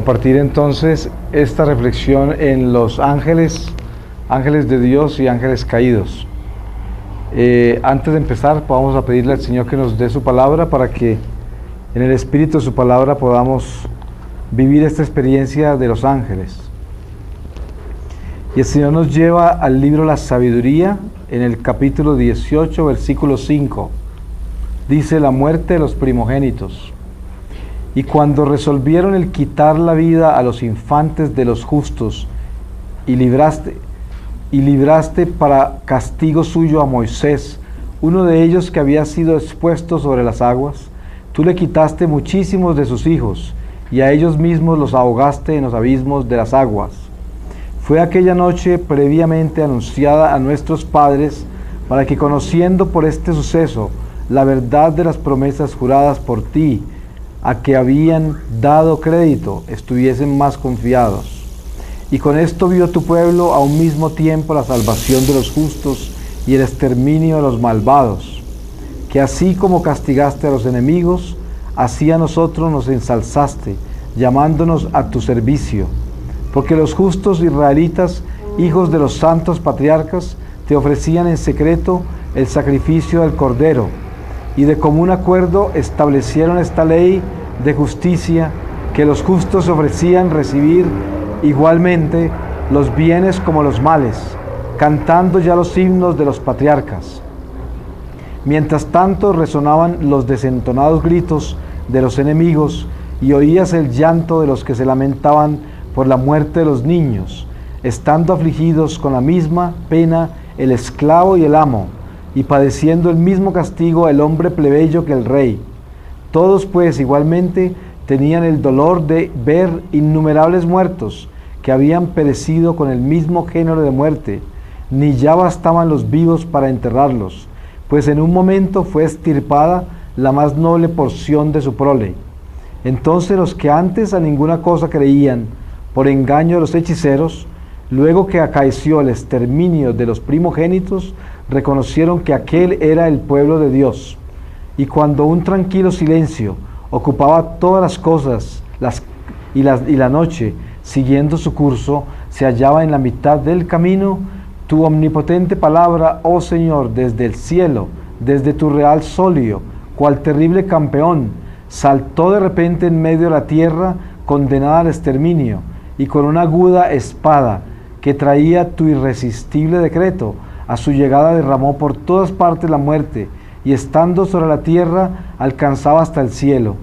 compartir entonces esta reflexión en los ángeles, ángeles de Dios y ángeles caídos. Antes de empezar, vamos a pedirle al Señor que nos dé su palabra para que en el espíritu de su palabra podamos vivir esta experiencia de los ángeles. Y el Señor nos lleva al libro La Sabiduría, en el capítulo 18, versículo 5. Dice: la muerte de los primogénitos. Y cuando resolvieron el quitar la vida a los infantes de los justos, y libraste para castigo suyo a Moisés, uno de ellos que había sido expuesto sobre las aguas, tú le quitaste muchísimos de sus hijos, y a ellos mismos los ahogaste en los abismos de las aguas. Fue aquella noche previamente anunciada a nuestros padres, para que, conociendo por este suceso la verdad de las promesas juradas por ti, a que habían dado crédito, estuviesen más confiados. Y con esto vio tu pueblo a un mismo tiempo la salvación de los justos y el exterminio de los malvados, que así como castigaste a los enemigos, así a nosotros nos ensalzaste, llamándonos a tu servicio. Porque los justos israelitas, hijos de los santos patriarcas, te ofrecían en secreto el sacrificio del Cordero, y de común acuerdo establecieron esta ley de justicia, que los justos ofrecían recibir igualmente los bienes como los males, cantando ya los himnos de los patriarcas. Mientras tanto resonaban los desentonados gritos de los enemigos, y oías el llanto de los que se lamentaban por la muerte de los niños, estando afligidos con la misma pena el esclavo y el amo, y padeciendo el mismo castigo el hombre plebeyo que el rey. Todos pues igualmente tenían el dolor de ver innumerables muertos que habían perecido con el mismo género de muerte, ni ya bastaban los vivos para enterrarlos, pues en un momento fue extirpada la más noble porción de su prole. Entonces los que antes a ninguna cosa creían, por engaño de los hechiceros, luego que acaeció el exterminio de los primogénitos, reconocieron que aquel era el pueblo de Dios. Y cuando un tranquilo silencio ocupaba todas las cosas, y la noche, siguiendo su curso, se hallaba en la mitad del camino, tu omnipotente palabra, oh Señor, desde el cielo, desde tu real solio, cual terrible campeón, saltó de repente en medio de la tierra, condenada al exterminio, y con una aguda espada que traía tu irresistible decreto, a su llegada derramó por todas partes la muerte, y estando sobre la tierra alcanzaba hasta el cielo.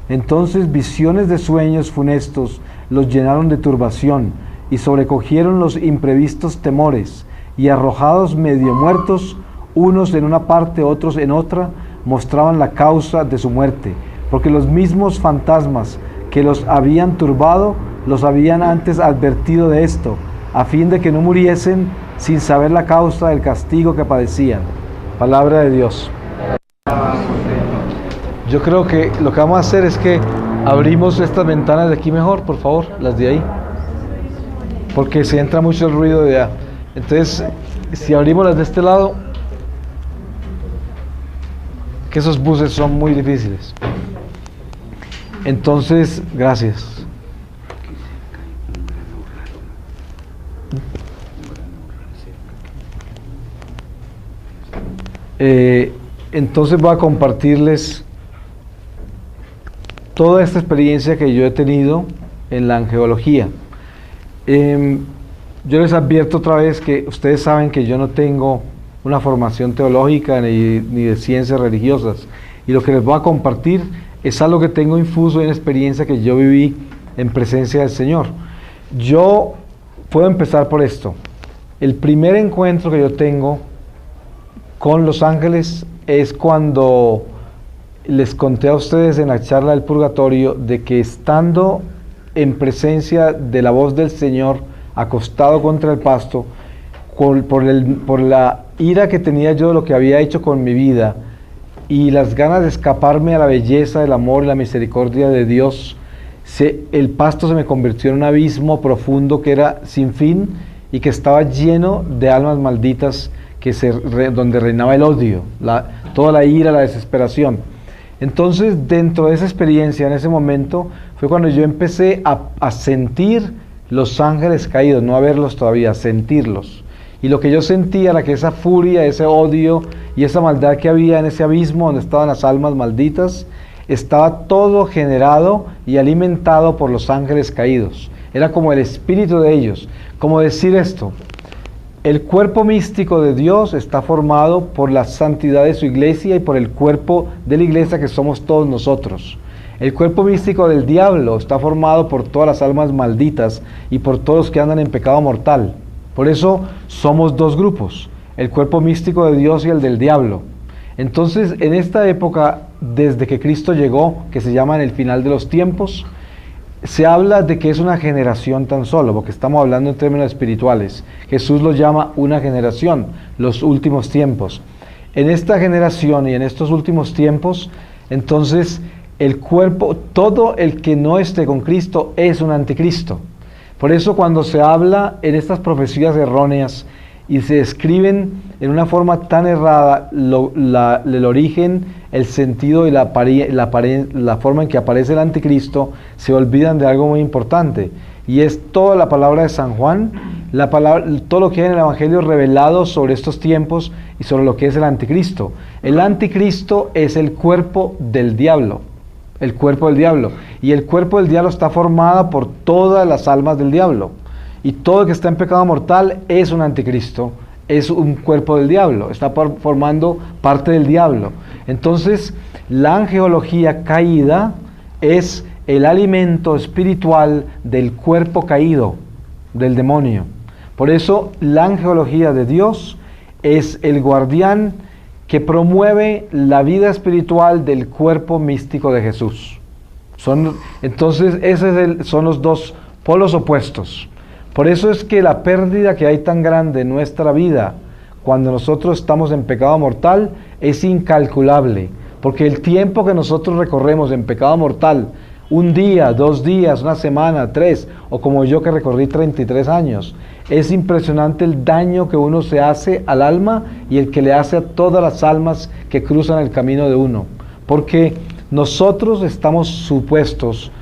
Entonces visiones de sueños funestos los llenaron de turbación, y sobrecogieron los imprevistos temores, y arrojados medio muertos, unos en una parte, otros en otra, mostraban la causa de su muerte, porque los mismos fantasmas que los habían turbado los habían antes advertido de esto, a fin de que no muriesen sin saber la causa del castigo que padecían. Palabra de Dios. Yo creo que lo que vamos a hacer es que abrimos estas ventanas de aquí mejor, por favor, las de ahí, porque se entra mucho el ruido de allá. Entonces, si abrimos las de este lado, que esos buses son muy difíciles. Entonces, gracias. Entonces voy a compartirles toda esta experiencia que yo he tenido en la angeología. Yo les advierto otra vez que ustedes saben que yo no tengo una formación teológica ni de ciencias religiosas, y lo que les voy a compartir es algo que tengo infuso en la experiencia que yo viví en presencia del Señor. Yo puedo empezar por esto. El primer encuentro que yo tengo con los ángeles es cuando les conté a ustedes en la charla del purgatorio de que, estando en presencia de la voz del Señor, acostado contra el pasto, por la ira que tenía yo de lo que había hecho con mi vida y las ganas de escaparme a la belleza, el amor y la misericordia de Dios, el pasto se me convirtió en un abismo profundo que era sin fin y que estaba lleno de almas malditas, donde reinaba el odio, toda la ira, la desesperación. Entonces, dentro de esa experiencia, en ese momento, fue cuando yo empecé a sentir los ángeles caídos, no a verlos todavía, a sentirlos. Y lo que yo sentía era que esa furia, ese odio y esa maldad que había en ese abismo donde estaban las almas malditas, estaba todo generado y alimentado por los ángeles caídos. Era como el espíritu de ellos. Como decir esto: el cuerpo místico de Dios está formado por la santidad de su iglesia y por el cuerpo de la iglesia que somos todos nosotros. El cuerpo místico del diablo está formado por todas las almas malditas y por todos los que andan en pecado mortal. Por eso somos dos grupos, el cuerpo místico de Dios y el del diablo. Entonces, en esta época, desde que Cristo llegó, que se llama en el final de los tiempos, se habla de que es una generación tan solo, porque estamos hablando en términos espirituales. Jesús los llama una generación, los últimos tiempos. En esta generación y en estos últimos tiempos, entonces, el cuerpo, todo el que no esté con Cristo es un anticristo. Por eso cuando se habla en estas profecías erróneas y se escriben en una forma tan errada el origen, el sentido y la forma en que aparece el anticristo, se olvidan de algo muy importante, y es toda la palabra de San Juan, todo lo que hay en el Evangelio revelado sobre estos tiempos y sobre lo que es el anticristo. El anticristo es el cuerpo del diablo. El cuerpo del diablo. Y el cuerpo del diablo está formado por todas las almas del diablo. Y todo el que está en pecado mortal es un anticristo, es un cuerpo del diablo, está formando parte del diablo. Entonces, la angeología caída es el alimento espiritual del cuerpo caído, del demonio. Por eso, la angeología de Dios es el guardián que promueve la vida espiritual del cuerpo místico de Jesús. Entonces, son los dos polos opuestos. Por eso es que la pérdida que hay tan grande en nuestra vida, cuando nosotros estamos en pecado mortal, es incalculable. Porque el tiempo que nosotros recorremos en pecado mortal, un día, 2 días, una semana, 3, o como yo que recorrí 33 años, es impresionante el daño que uno se hace al alma y el que le hace a todas las almas que cruzan el camino de uno. Porque nosotros estamos supuestos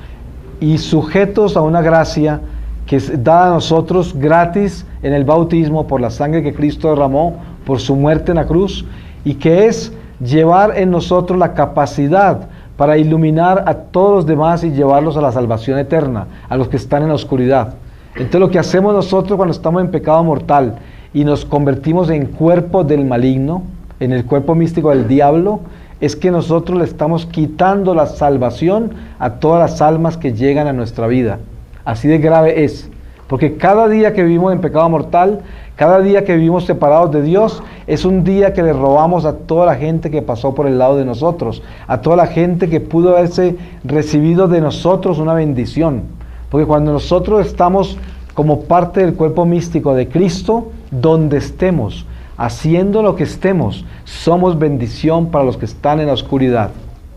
y sujetos a una gracia que es dada a nosotros gratis en el bautismo por la sangre que Cristo derramó, por su muerte en la cruz, y que es llevar en nosotros la capacidad para iluminar a todos los demás y llevarlos a la salvación eterna, a los que están en la oscuridad. Entonces lo que hacemos nosotros cuando estamos en pecado mortal y nos convertimos en cuerpo del maligno, en el cuerpo místico del diablo, es que nosotros le estamos quitando la salvación a todas las almas que llegan a nuestra vida. Así de grave es, porque cada día que vivimos en pecado mortal, cada día que vivimos separados de Dios, es un día que le robamos a toda la gente que pasó por el lado de nosotros, a toda la gente que pudo haberse recibido de nosotros una bendición. Porque cuando nosotros estamos como parte del cuerpo místico de Cristo, donde estemos, haciendo lo que estemos, somos bendición para los que están en la oscuridad.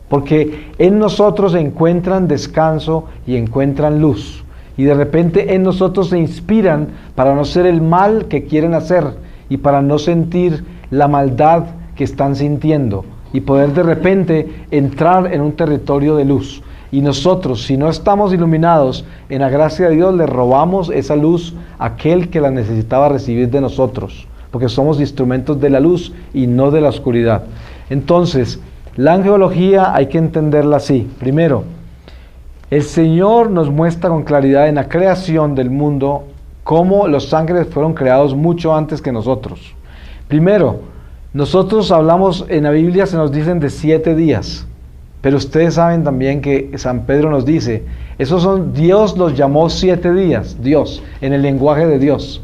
Porque en nosotros encuentran descanso y encuentran luz. Y de repente en nosotros se inspiran para no ser el mal que quieren hacer y para no sentir la maldad que están sintiendo y poder de repente entrar en un territorio de luz. Y nosotros, si no estamos iluminados en la gracia de Dios, le robamos esa luz a aquel que la necesitaba recibir de nosotros, porque somos instrumentos de la luz y no de la oscuridad. Entonces, la angeología hay que entenderla así. Primero, el Señor nos muestra con claridad en la creación del mundo cómo los ángeles fueron creados mucho antes que nosotros. Primero, nosotros hablamos en la Biblia, se nos dicen de 7 días, pero ustedes saben también que San Pedro nos dice, Dios los llamó 7 días, Dios, en el lenguaje de Dios.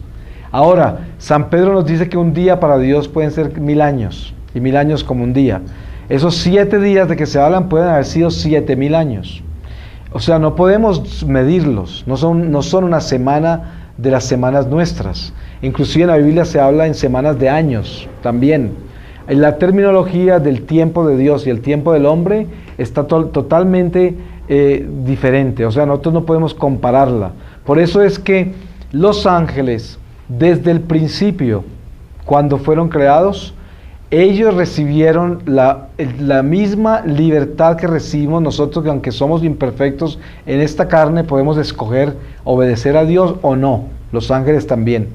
Ahora, San Pedro nos dice que un día para Dios pueden ser 1000 años, y 1000 años como un día. Esos 7 días de que se hablan pueden haber sido 7000 años. O sea, no podemos medirlos, no son una semana de las semanas nuestras. Inclusive en la Biblia se habla en semanas de años también. La terminología del tiempo de Dios y el tiempo del hombre está totalmente diferente. O sea, nosotros no podemos compararla. Por eso es que los ángeles, desde el principio, cuando fueron creados, ellos recibieron la misma libertad que recibimos nosotros, que aunque somos imperfectos en esta carne, podemos escoger obedecer a Dios o no, los ángeles también.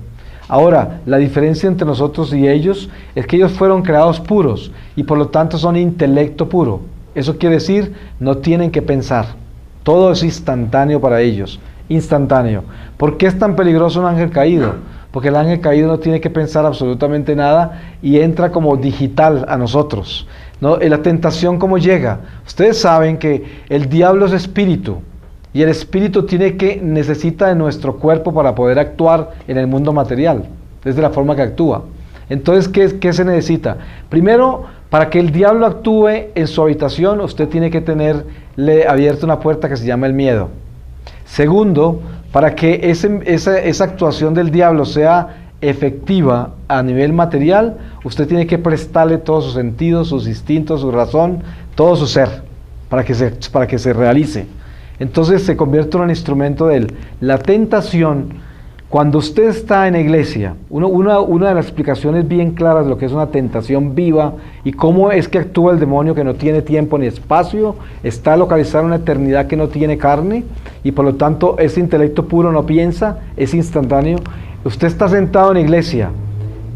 Ahora, la diferencia entre nosotros y ellos es que ellos fueron creados puros y por lo tanto son intelecto puro. Eso quiere decir, no tienen que pensar. Todo es instantáneo para ellos, instantáneo. ¿Por qué es tan peligroso un ángel caído? Porque el ángel caído no tiene que pensar absolutamente nada y entra como digital a nosotros, ¿no? La tentación, ¿cómo llega? Ustedes saben que el diablo es espíritu y el espíritu necesita de nuestro cuerpo para poder actuar en el mundo material, desde la forma que actúa. Entonces, ¿qué se necesita? Primero, para que el diablo actúe en su habitación, usted tiene que tenerle abierta una puerta que se llama el miedo. Segundo, para que esa actuación del diablo sea efectiva a nivel material, usted tiene que prestarle todos sus sentidos, sus instintos, su razón, todo su ser, para que se realice. Entonces se convierte en un instrumento de él. La tentación, cuando usted está en la iglesia, una de las explicaciones bien claras de lo que es una tentación viva y cómo es que actúa el demonio que no tiene tiempo ni espacio, está localizado en una eternidad que no tiene carne y por lo tanto ese intelecto puro no piensa, es instantáneo. Usted está sentado en la iglesia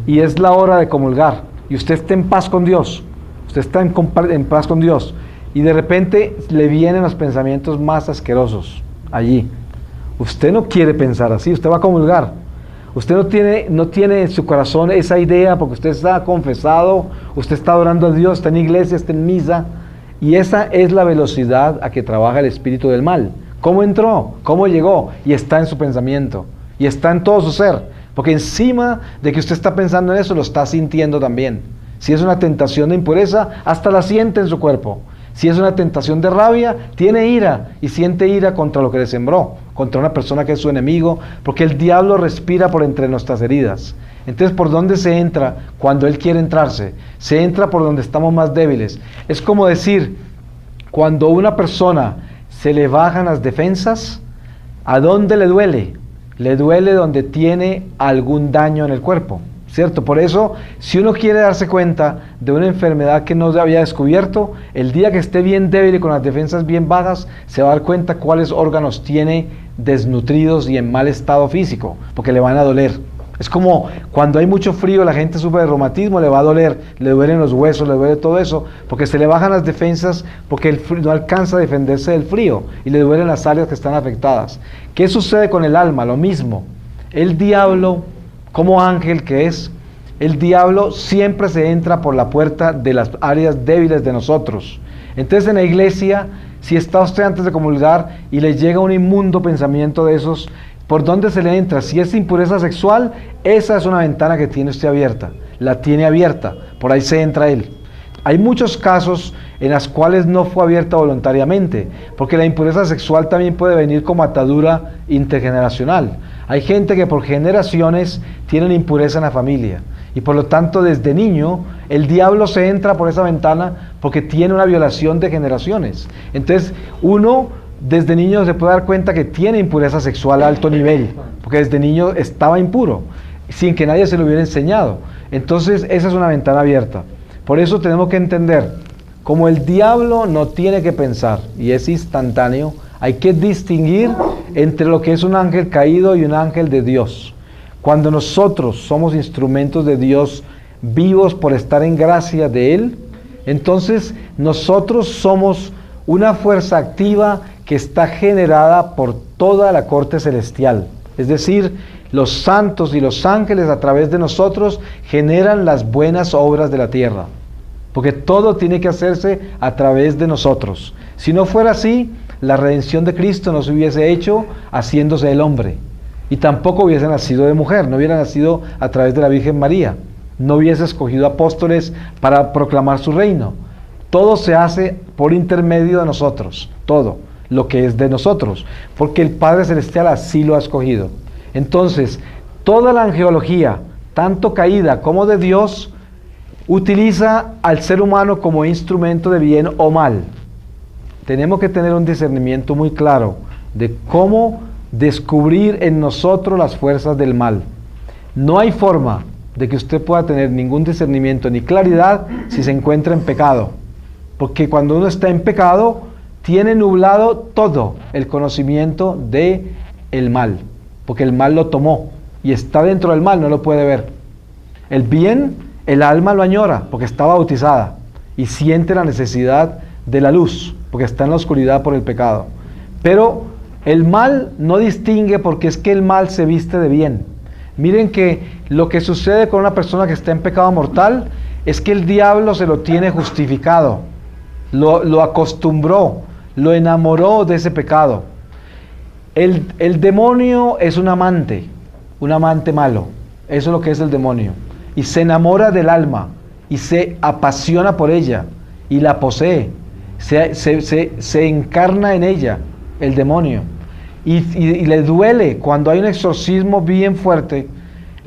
y es la hora de comulgar y usted está en paz con Dios, usted está en paz con Dios y de repente le vienen los pensamientos más asquerosos allí. Usted no quiere pensar así, usted va a comulgar. Usted no tiene en su corazón esa idea porque usted está confesado, usted está adorando a Dios, está en iglesia, está en misa. Y esa es la velocidad a que trabaja el espíritu del mal. ¿Cómo entró? ¿Cómo llegó? Y está en su pensamiento. Y está en todo su ser. Porque encima de que usted está pensando en eso, lo está sintiendo también. Si es una tentación de impureza, hasta la siente en su cuerpo. Si es una tentación de rabia, tiene ira y siente ira contra lo que le sembró, contra una persona que es su enemigo, porque el diablo respira por entre nuestras heridas. Entonces, ¿por dónde se entra cuando él quiere entrarse? Se entra por donde estamos más débiles. Es como decir, cuando a una persona se le bajan las defensas, ¿a dónde le duele? Le duele donde tiene algún daño en el cuerpo. ¿Cierto? Por eso, si uno quiere darse cuenta de una enfermedad que no se había descubierto, el día que esté bien débil y con las defensas bien bajas, se va a dar cuenta cuáles órganos tiene desnutridos y en mal estado físico, porque le van a doler. Es como cuando hay mucho frío, la gente sufre de reumatismo, le va a doler, le duelen los huesos, le duele todo eso, porque se le bajan las defensas, porque el frío no alcanza a defenderse del frío y le duelen las áreas que están afectadas. ¿Qué sucede con el alma? Lo mismo. El diablo, como ángel que es, el diablo siempre se entra por la puerta de las áreas débiles de nosotros. Entonces en la iglesia, si está usted antes de comulgar y le llega un inmundo pensamiento de esos, ¿por dónde se le entra? Si es impureza sexual, esa es una ventana que tiene usted abierta, la tiene abierta, por ahí se entra él. Hay muchos casos en los cuales no fue abierta voluntariamente, porque la impureza sexual también puede venir como atadura intergeneracional. Hay gente que por generaciones tienen impureza en la familia y por lo tanto desde niño el diablo se entra por esa ventana porque tiene una violación de generaciones. Entonces uno desde niño se puede dar cuenta que tiene impureza sexual a alto nivel, porque desde niño estaba impuro, sin que nadie se lo hubiera enseñado. Entonces esa es una ventana abierta. Por eso tenemos que entender, como el diablo no tiene que pensar y es instantáneo, hay que distinguir entre lo que es un ángel caído y un ángel de Dios. Cuando nosotros somos instrumentos de Dios vivos por estar en gracia de Él, entonces nosotros somos una fuerza activa que está generada por toda la corte celestial. Es decir, los santos y los ángeles a través de nosotros generan las buenas obras de la tierra. Porque todo tiene que hacerse a través de nosotros. Si no fuera así, la redención de Cristo no se hubiese hecho haciéndose el hombre. Y tampoco hubiese nacido de mujer, no hubiera nacido a través de la Virgen María. No hubiese escogido apóstoles para proclamar su reino. Todo se hace por intermedio de nosotros, todo lo que es de nosotros, porque el Padre Celestial así lo ha escogido. Entonces, toda la angelología, tanto caída como de Dios, utiliza al ser humano como instrumento de bien o mal. Tenemos que tener un discernimiento muy claro de cómo descubrir en nosotros las fuerzas del mal. No hay forma de que usted pueda tener ningún discernimiento ni claridad si se encuentra en pecado. Porque cuando uno está en pecado, tiene nublado todo el conocimiento de el mal. Porque el mal lo tomó y está dentro del mal, no lo puede ver. El bien, el alma lo añora porque está bautizada y siente la necesidad de la luz porque está en la oscuridad por el pecado. Pero el mal no distingue porque es que el mal se viste de bien. Miren que lo que sucede con una persona que está en pecado mortal es que el diablo se lo tiene justificado, lo acostumbró, lo enamoró de ese pecado. El demonio es un amante malo, eso es lo que es el demonio, y se enamora del alma, y se apasiona por ella, y la posee, se encarna en ella, el demonio, y le duele cuando hay un exorcismo bien fuerte.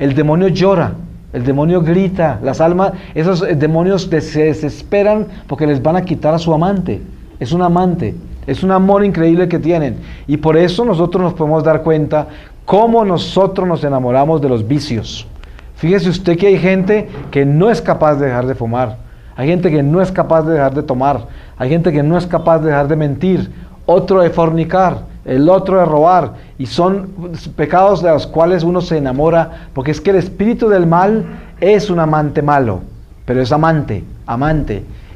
El demonio llora, el demonio grita, las almas, esos demonios se desesperan porque les van a quitar a su amante. Es un amante, es un amor increíble que tienen, y por eso nosotros nos podemos dar cuenta cómo nosotros nos enamoramos de los vicios. Fíjese usted que hay gente que no es capaz de dejar de fumar, hay gente que no es capaz de dejar de tomar, hay gente que no es capaz de dejar de mentir, otro de fornicar, el otro de robar, y son pecados de los cuales uno se enamora, porque es que el espíritu del mal es un amante malo, pero es amante,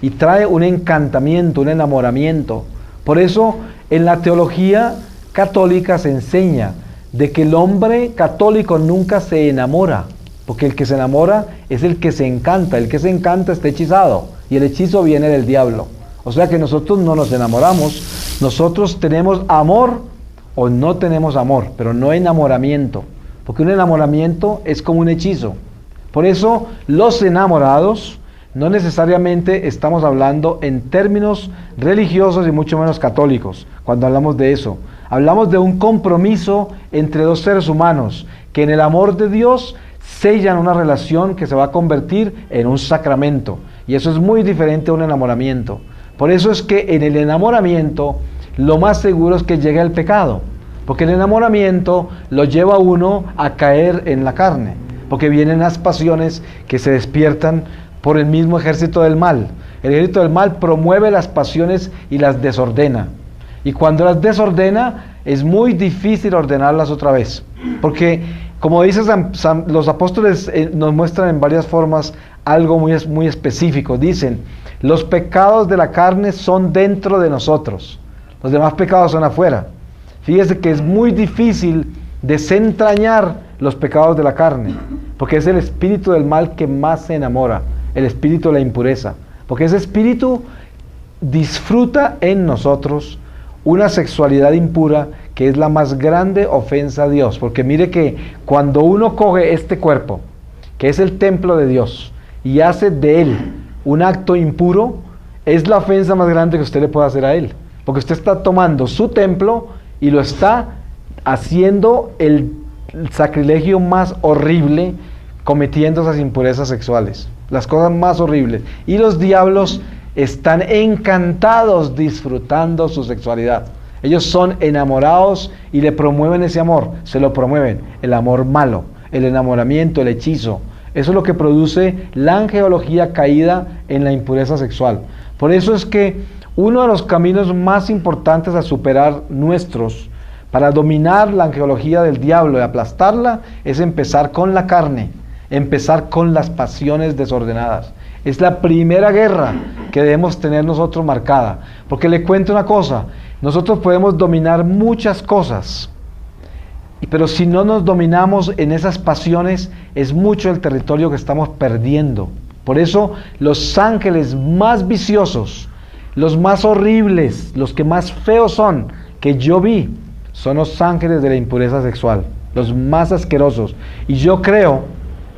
y trae un encantamiento, un enamoramiento. Por eso en la teología católica se enseña de que el hombre católico nunca se enamora, porque el que se enamora es el que se encanta está hechizado, y el hechizo viene del diablo. O sea que nosotros no nos enamoramos, nosotros tenemos amor o no tenemos amor, pero no enamoramiento, porque un enamoramiento es como un hechizo. Por eso los enamorados no necesariamente estamos hablando en términos religiosos y mucho menos católicos cuando hablamos de eso. Hablamos de un compromiso entre dos seres humanos que en el amor de Dios sellan una relación que se va a convertir en un sacramento, y eso es muy diferente a un enamoramiento. Por eso es que en el enamoramiento lo más seguro es que llegue el pecado, porque el enamoramiento lo lleva a uno a caer en la carne, porque vienen las pasiones que se despiertan por el mismo ejército del mal. El ejército del mal promueve las pasiones y las desordena, y cuando las desordena es muy difícil ordenarlas otra vez, porque como dice los apóstoles nos muestran en varias formas algo muy específico. Dicen: los pecados de la carne son dentro de nosotros, los demás pecados son afuera. Fíjese que es muy difícil desentrañar los pecados de la carne, porque es el espíritu del mal que más se enamora, el espíritu de la impureza, porque ese espíritu disfruta en nosotros una sexualidad impura que es la más grande ofensa a Dios. Porque mire que cuando uno coge este cuerpo, que es el templo de Dios, y hace de él un acto impuro, es la ofensa más grande que usted le puede hacer a él, porque usted está tomando su templo y lo está haciendo el sacrilegio más horrible, cometiendo esas impurezas sexuales, las cosas más horribles, y los diablos están encantados disfrutando su sexualidad. Ellos son enamorados y le promueven ese amor, se lo promueven, el amor malo, el enamoramiento, el hechizo. Eso es lo que produce la angelología caída en la impureza sexual. Por eso es que uno de los caminos más importantes a superar nuestros, para dominar la angelología del diablo y aplastarla, es empezar con la carne, empezar con las pasiones desordenadas. Es la primera guerra que debemos tener nosotros marcada, porque le cuento una cosa: nosotros podemos dominar muchas cosas, pero si no nos dominamos en esas pasiones, es mucho el territorio que estamos perdiendo. Por eso los ángeles más viciosos, los más horribles, los que más feos son, que yo vi, son los ángeles de la impureza sexual, los más asquerosos. Y yo creo,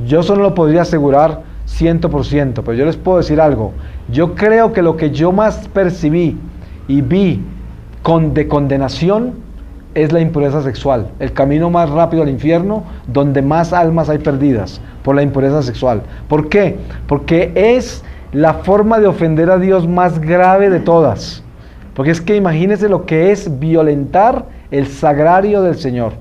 yo solo lo podría asegurar 100%, pero yo les puedo decir algo: yo creo que lo que yo más percibí y vi de condenación es la impureza sexual, el camino más rápido al infierno, donde más almas hay perdidas por la impureza sexual. ¿Por qué? Porque es la forma de ofender a Dios más grave de todas. Porque es que imagínense lo que es violentar el sagrario del Señor.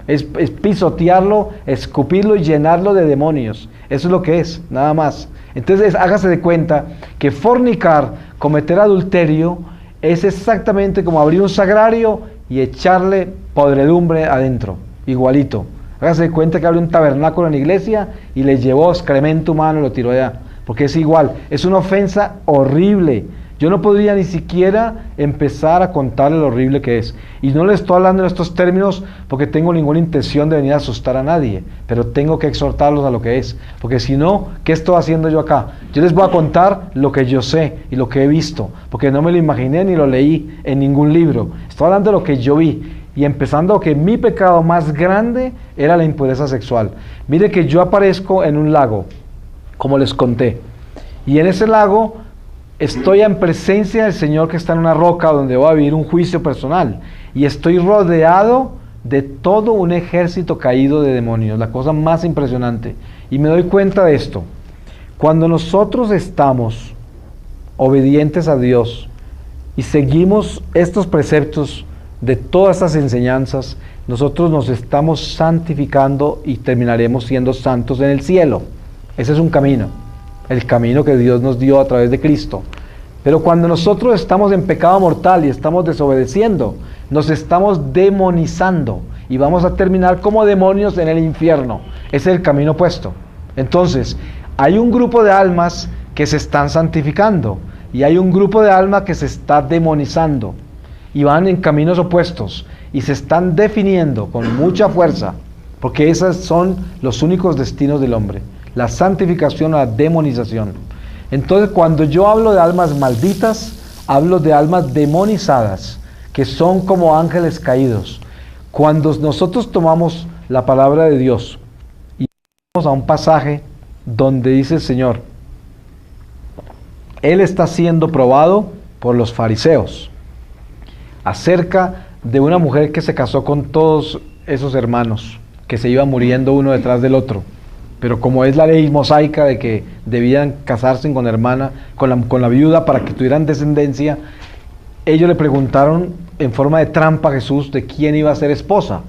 es pisotearlo, escupirlo y llenarlo de demonios. Eso es lo que es, nada más. Entonces hágase de cuenta que fornicar, cometer adulterio, es exactamente como abrir un sagrario y echarle podredumbre adentro, igualito. Hágase de cuenta que abre un tabernáculo en la iglesia y le llevó excremento humano y lo tiró allá, porque es igual, es una ofensa horrible. Yo no podría ni siquiera empezar a contarle lo horrible que es. Y no le estoy hablando en estos términos porque tengo ninguna intención de venir a asustar a nadie, pero tengo que exhortarlos a lo que es. Porque si no, ¿qué estoy haciendo yo acá? Yo les voy a contar lo que yo sé y lo que he visto, porque no me lo imaginé ni lo leí en ningún libro. Estoy hablando de lo que yo vi. Y empezando que mi pecado más grande era la impureza sexual. Mire que yo aparezco en un lago, como les conté. Y en ese lago estoy en presencia del Señor que está en una roca donde voy a vivir un juicio personal. Y estoy rodeado de todo un ejército caído de demonios, la cosa más impresionante. Y me doy cuenta de esto. Cuando nosotros estamos obedientes a Dios y seguimos estos preceptos de todas estas enseñanzas, nosotros nos estamos santificando y terminaremos siendo santos en el cielo. Ese es un camino, el camino que Dios nos dio a través de Cristo. Pero cuando nosotros estamos en pecado mortal y estamos desobedeciendo, nos estamos demonizando y vamos a terminar como demonios en el infierno. Ese es el camino opuesto. Entonces, hay un grupo de almas que se están santificando y hay un grupo de almas que se está demonizando y van en caminos opuestos y se están definiendo con mucha fuerza, porque esos son los únicos destinos del hombre: la santificación o la demonización. Entonces, cuando yo hablo de almas malditas, hablo de almas demonizadas, que son como ángeles caídos. Cuando nosotros tomamos la palabra de Dios y vamos a un pasaje donde dice el Señor, Él está siendo probado por los fariseos, acerca de una mujer que se casó con todos esos hermanos, que se iban muriendo uno detrás del otro. Pero como es la ley mosaica de que debían casarse con la viuda para que tuvieran descendencia, ellos le preguntaron en forma de trampa a Jesús de quién iba a ser esposa.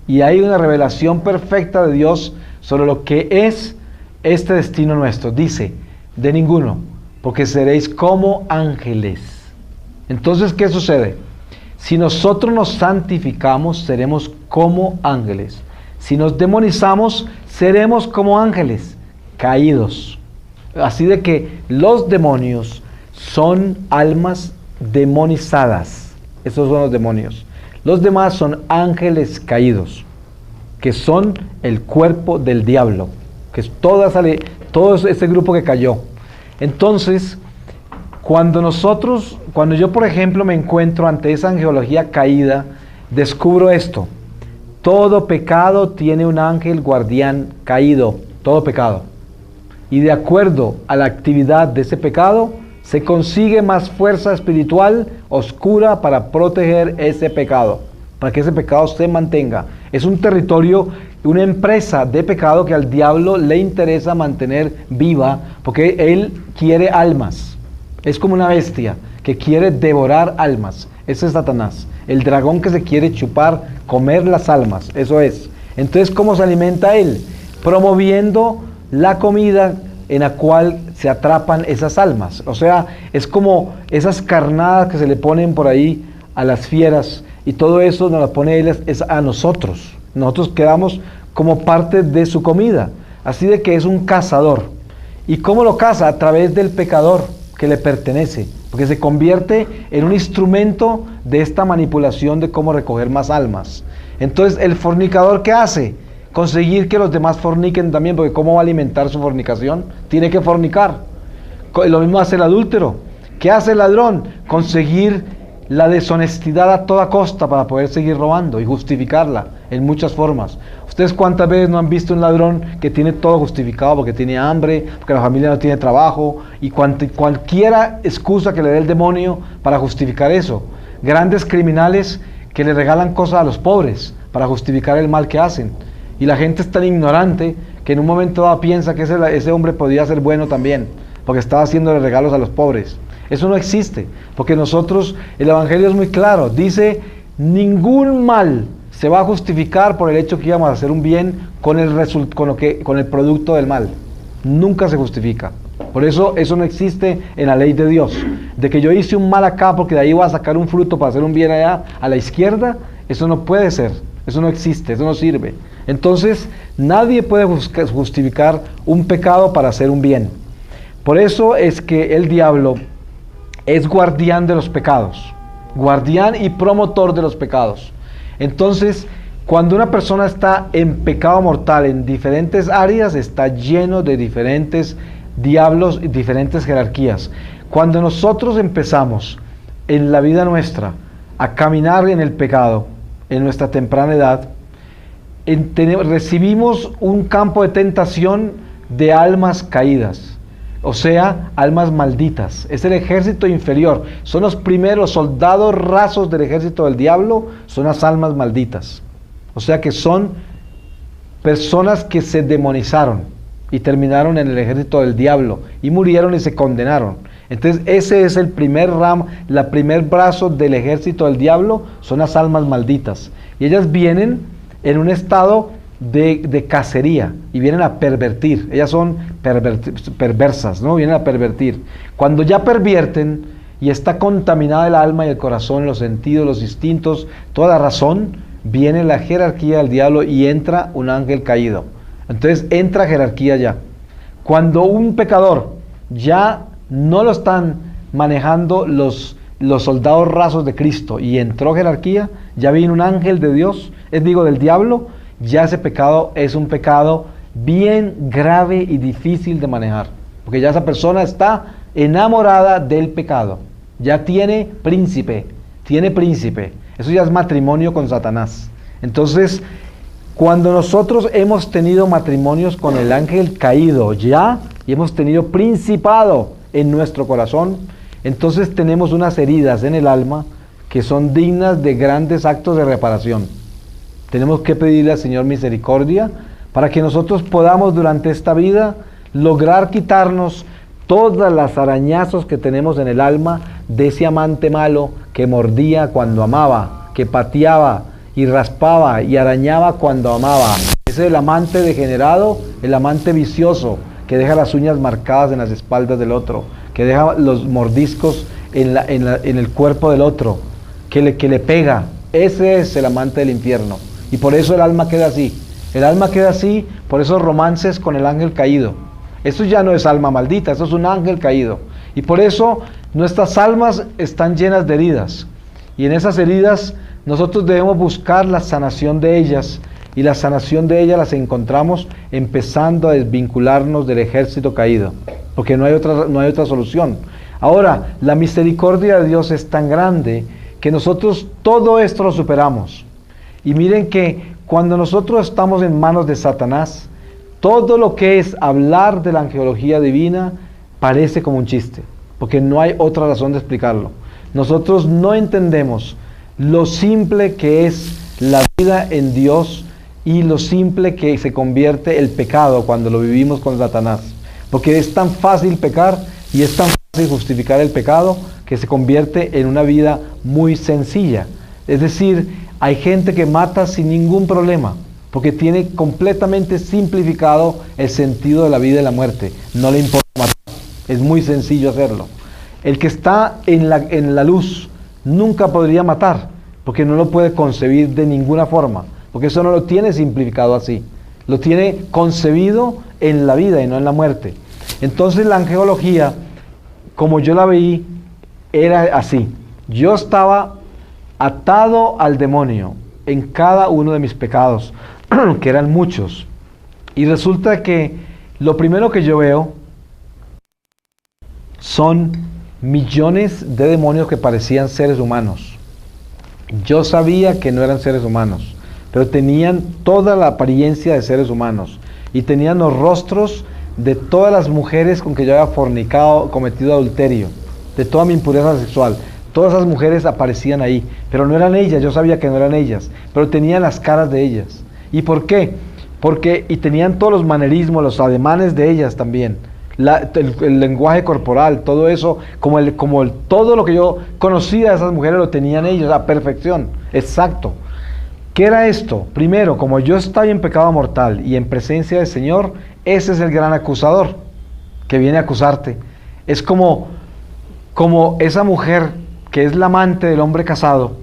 Y hay una revelación perfecta de Dios sobre lo que es este destino nuestro. Dice, de ninguno, porque seréis como ángeles. Entonces, ¿qué sucede? Si nosotros nos santificamos, seremos como ángeles. Si nos demonizamos, seremos como ángeles caídos. Así de que los demonios son almas demonizadas. Esos son los demonios. Los demás son ángeles caídos, que son el cuerpo del diablo, que es todo ese grupo que cayó. Entonces, cuando yo por ejemplo me encuentro ante esa angelología caída, descubro esto: todo pecado tiene un ángel guardián caído, todo pecado. Y de acuerdo a la actividad de ese pecado, se consigue más fuerza espiritual oscura para proteger ese pecado, para que ese pecado se mantenga. Es un territorio, una empresa de pecado que al diablo le interesa mantener viva, porque él quiere almas. Es como una bestia que quiere devorar almas. Ese es Satanás, el dragón que se quiere chupar, comer las almas. Eso es. Entonces, ¿cómo se alimenta él? Promoviendo la comida en la cual se atrapan esas almas. O sea, es como esas carnadas que se le ponen por ahí a las fieras, y todo eso nos lo pone él es a nosotros. Nosotros quedamos como parte de su comida. Así de que es un cazador. ¿Y cómo lo caza? A través del pecador que le pertenece, porque se convierte en un instrumento de esta manipulación de cómo recoger más almas. Entonces, ¿el fornicador qué hace? Conseguir que los demás forniquen también, porque ¿cómo va a alimentar su fornicación? Tiene que fornicar. Lo mismo hace el adúltero. ¿Qué hace el ladrón? Conseguir la deshonestidad a toda costa para poder seguir robando y justificarla en muchas formas. ¿Ustedes cuántas veces no han visto un ladrón que tiene todo justificado porque tiene hambre, porque la familia no tiene trabajo, y cualquiera excusa que le dé el demonio para justificar eso? Grandes criminales que le regalan cosas a los pobres para justificar el mal que hacen. Y la gente es tan ignorante que en un momento dado piensa que ese hombre podía ser bueno también, porque estaba haciéndole regalos a los pobres. Eso no existe, porque el Evangelio es muy claro, dice, ningún mal se va a justificar por el hecho que íbamos a hacer un bien con el producto del mal. Nunca se justifica. Por eso no existe en la ley de Dios. De que yo hice un mal acá porque de ahí voy a sacar un fruto para hacer un bien allá a la izquierda, eso no puede ser. Eso no existe, eso no sirve. Entonces, nadie puede justificar un pecado para hacer un bien. Por eso es que el diablo es guardián de los pecados, guardián y promotor de los pecados. Entonces, cuando una persona está en pecado mortal en diferentes áreas, está lleno de diferentes diablos y diferentes jerarquías. Cuando nosotros empezamos en la vida nuestra a caminar en el pecado, en nuestra temprana edad, recibimos un campo de tentación de almas caídas, o sea, almas malditas. Es el ejército inferior, son los primeros soldados rasos del ejército del diablo, son las almas malditas. O sea que son personas que se demonizaron y terminaron en el ejército del diablo y murieron y se condenaron. Entonces ese es el primer primer brazo del ejército del diablo, son las almas malditas. Y ellas vienen en un estado de cacería y vienen a pervertir. Ellas son perversas, ¿no? Vienen a pervertir. Cuando ya pervierten y está contaminada el alma y el corazón, los sentidos, los instintos, toda la razón, viene la jerarquía del diablo y entra un ángel caído. Entonces entra jerarquía ya. Cuando un pecador ya no lo están manejando los soldados rasos de Cristo y entró jerarquía, ya viene un ángel de Dios, del diablo, ya ese pecado es un pecado bien grave y difícil de manejar, porque ya esa persona está enamorada del pecado, ya tiene príncipe, eso ya es matrimonio con Satanás. Entonces, cuando nosotros hemos tenido matrimonios con el ángel caído ya, y hemos tenido principado en nuestro corazón, entonces tenemos unas heridas en el alma que son dignas de grandes actos de reparación. Tenemos que pedirle al Señor misericordia para que nosotros podamos durante esta vida lograr quitarnos todas las arañazos que tenemos en el alma de ese amante malo que mordía cuando amaba, que pateaba y raspaba y arañaba cuando amaba. Ese es el amante degenerado, el amante vicioso, que deja las uñas marcadas en las espaldas del otro, que deja los mordiscos en el cuerpo del otro, que le pega. Ese es el amante del infierno. Y por eso el alma queda así. El alma queda así por esos romances con el ángel caído. Eso ya no es alma maldita, eso es un ángel caído. Y por eso nuestras almas están llenas de heridas. Y en esas heridas nosotros debemos buscar la sanación de ellas. Y la sanación de ellas las encontramos empezando a desvincularnos del ejército caído. Porque no hay otra solución. Ahora, la misericordia de Dios es tan grande que nosotros todo esto lo superamos. Y miren que cuando nosotros estamos en manos de Satanás, todo lo que es hablar de la angelología divina parece como un chiste, porque no hay otra razón de explicarlo. Nosotros no entendemos lo simple que es la vida en Dios y lo simple que se convierte el pecado cuando lo vivimos con Satanás. Porque es tan fácil pecar y es tan fácil justificar el pecado que se convierte en una vida muy sencilla. Es decir, hay gente que mata sin ningún problema, porque tiene completamente simplificado el sentido de la vida y la muerte. No le importa matar, es muy sencillo hacerlo. El que está en la luz nunca podría matar, porque no lo puede concebir de ninguna forma, porque eso no lo tiene simplificado así, lo tiene concebido en la vida y no en la muerte. Entonces la angelología, como yo la veí, era así. Yo estaba atado al demonio en cada uno de mis pecados, que eran muchos. Y resulta que lo primero que yo veo son millones de demonios que parecían seres humanos. Yo sabía que no eran seres humanos, pero tenían toda la apariencia de seres humanos y tenían los rostros de todas las mujeres con que yo había fornicado, cometido adulterio, de toda mi impureza sexual. Todas esas mujeres aparecían ahí, pero no eran ellas, yo sabía que no eran ellas, pero tenían las caras de ellas. ¿Y por qué? Y tenían todos los manerismos, los ademanes de ellas también, el lenguaje corporal, todo eso, todo lo que yo conocía de esas mujeres lo tenían ellos a perfección, exacto. ¿Qué era esto? Primero, como yo estaba en pecado mortal y en presencia del Señor, ese es el gran acusador que viene a acusarte. Es como esa mujer que es la amante del hombre casado,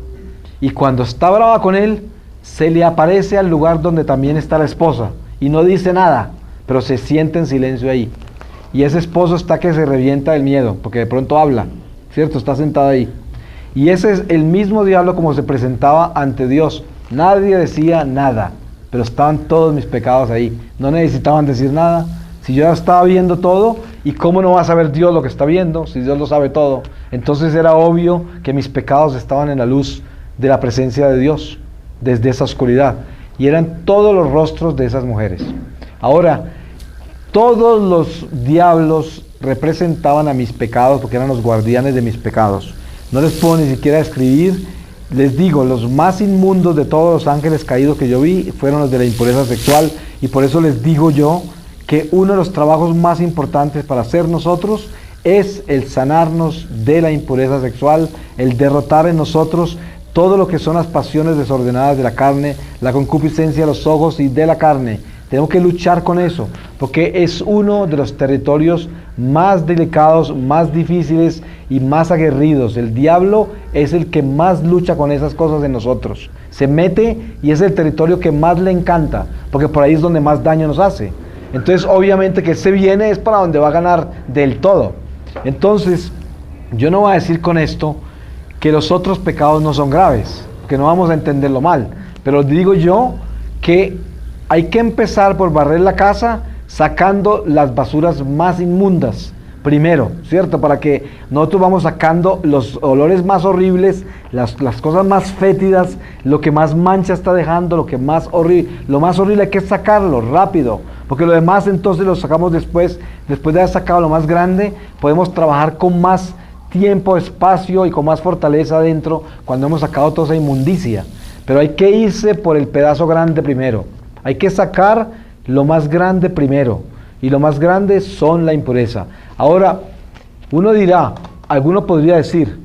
y cuando está brava con él, se le aparece al lugar donde también está la esposa, y no dice nada, pero se siente en silencio ahí. Y ese esposo está que se revienta del miedo, porque de pronto habla, ¿cierto? Está sentado ahí. Y ese es el mismo diablo como se presentaba ante Dios. Nadie decía nada, pero estaban todos mis pecados ahí. No necesitaban decir nada. Si yo ya estaba viendo todo, ¿y cómo no va a saber Dios lo que está viendo? Si Dios lo sabe todo. Entonces era obvio que mis pecados estaban en la luz de la presencia de Dios, desde esa oscuridad. Y eran todos los rostros de esas mujeres. Ahora, todos los diablos representaban a mis pecados, porque eran los guardianes de mis pecados. No les puedo ni siquiera describir. Les digo, los más inmundos de todos los ángeles caídos que yo vi fueron los de la impureza sexual, y por eso les digo yo que uno de los trabajos más importantes para hacer nosotros es el sanarnos de la impureza sexual, el derrotar en nosotros todo lo que son las pasiones desordenadas de la carne, la concupiscencia de los ojos y de la carne. Tenemos que luchar con eso, porque es uno de los territorios más delicados, más difíciles y más aguerridos. El diablo es el que más lucha con esas cosas en nosotros. Se mete y es el territorio que más le encanta, porque por ahí es donde más daño nos hace. Entonces, obviamente que se viene es para donde va a ganar del todo. Entonces, yo no voy a decir con esto que los otros pecados no son graves, porque no vamos a entenderlo mal, pero digo yo que hay que empezar por barrer la casa sacando las basuras más inmundas primero, ¿cierto? Para que nosotros vamos sacando los olores más horribles, las cosas más fétidas, lo que más mancha está dejando, lo más horrible hay que sacarlo rápido, porque lo demás entonces lo sacamos después de haber sacado lo más grande, podemos trabajar con más tiempo, espacio y con más fortaleza adentro cuando hemos sacado toda esa inmundicia. Pero hay que irse por el pedazo grande primero. Hay que sacar lo más grande primero, y lo más grande son la impureza. Ahora, uno dirá, alguno podría decir,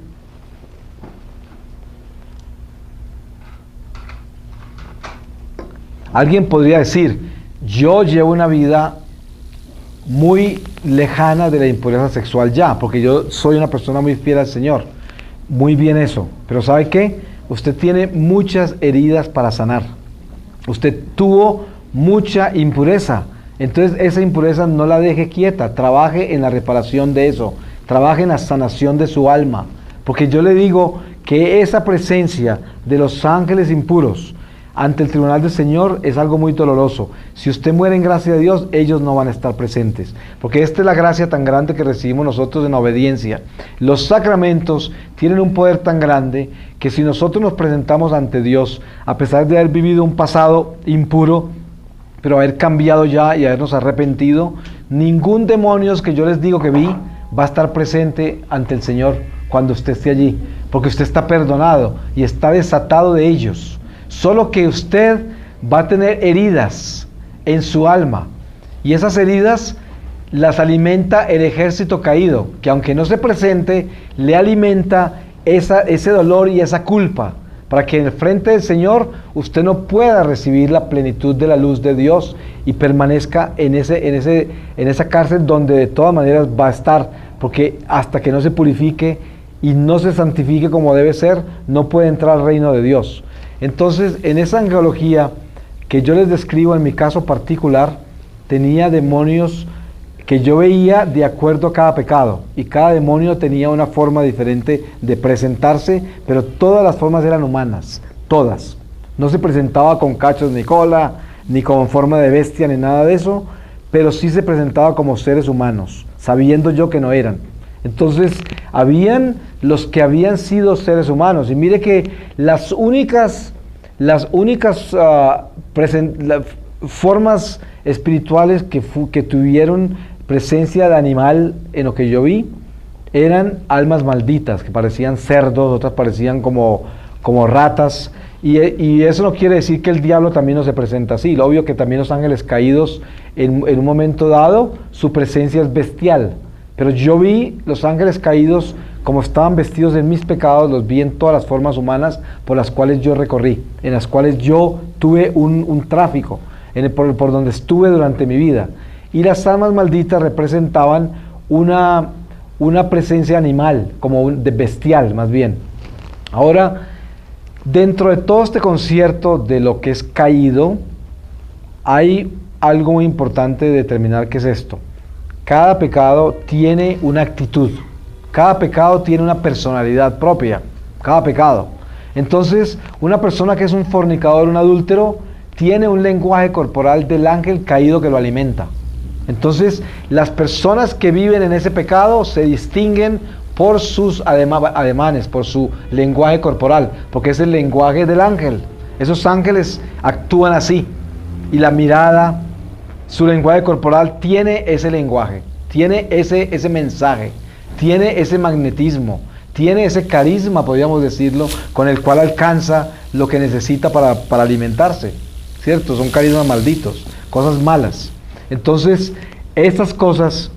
alguien podría decir, yo llevo una vida muy lejana de la impureza sexual ya, porque yo soy una persona muy fiel al Señor. Muy bien eso, pero ¿sabe qué? Usted tiene muchas heridas para sanar. Usted tuvo mucha impureza, entonces esa impureza no la deje quieta, trabaje en la reparación de eso, trabaje en la sanación de su alma, porque yo le digo que esa presencia de los ángeles impuros ante el tribunal del Señor es algo muy doloroso. Si usted muere en gracia de Dios, ellos no van a estar presentes, porque esta es la gracia tan grande que recibimos nosotros en obediencia. Los sacramentos tienen un poder tan grande que si nosotros nos presentamos ante Dios, a pesar de haber vivido un pasado impuro, pero haber cambiado ya y habernos arrepentido, ningún demonio que yo les digo que vi va a estar presente ante el Señor cuando usted esté allí, porque usted está perdonado y está desatado de ellos. Solo que usted va a tener heridas en su alma, y esas heridas las alimenta el ejército caído, que aunque no se presente, le alimenta ese dolor y esa culpa, para que en el frente del Señor usted no pueda recibir la plenitud de la luz de Dios y permanezca en esa cárcel donde de todas maneras va a estar, porque hasta que no se purifique y no se santifique como debe ser, no puede entrar al reino de Dios. Entonces, en esa angelología que yo les describo en mi caso particular, tenía demonios que yo veía de acuerdo a cada pecado, y cada demonio tenía una forma diferente de presentarse, pero todas las formas eran humanas, todas. No se presentaba con cachos ni cola, ni con forma de bestia, ni nada de eso, pero sí se presentaba como seres humanos, sabiendo yo que no eran. Entonces, habían los que habían sido seres humanos, y mire que las únicas formas espirituales que tuvieron presencia de animal en lo que yo vi eran almas malditas, que parecían cerdos, otras parecían como ratas, y eso no quiere decir que el diablo también no se presenta así. Lo obvio que también los ángeles caídos en un momento dado su presencia es bestial, pero yo vi los ángeles caídos como estaban vestidos en mis pecados, los vi en todas las formas humanas por las cuales yo recorrí, en las cuales yo tuve un tráfico, por donde estuve durante mi vida. Y las almas malditas representaban una presencia animal, como de bestial más bien. Ahora, dentro de todo este concierto de lo que es caído, hay algo muy importante de determinar qué es esto. Cada pecado tiene una actitud, cada pecado tiene una personalidad propia, cada pecado. Entonces, una persona que es un fornicador, un adúltero, tiene un lenguaje corporal del ángel caído que lo alimenta. Entonces, las personas que viven en ese pecado se distinguen por sus ademanes, por su lenguaje corporal, porque es el lenguaje del ángel. Esos ángeles actúan así, y la mirada, su lenguaje corporal tiene ese lenguaje, tiene ese mensaje, tiene ese magnetismo, tiene ese carisma, podríamos decirlo, con el cual alcanza lo que necesita para alimentarse, ¿cierto? Son carismas malditos, cosas malas. Entonces, estas cosas,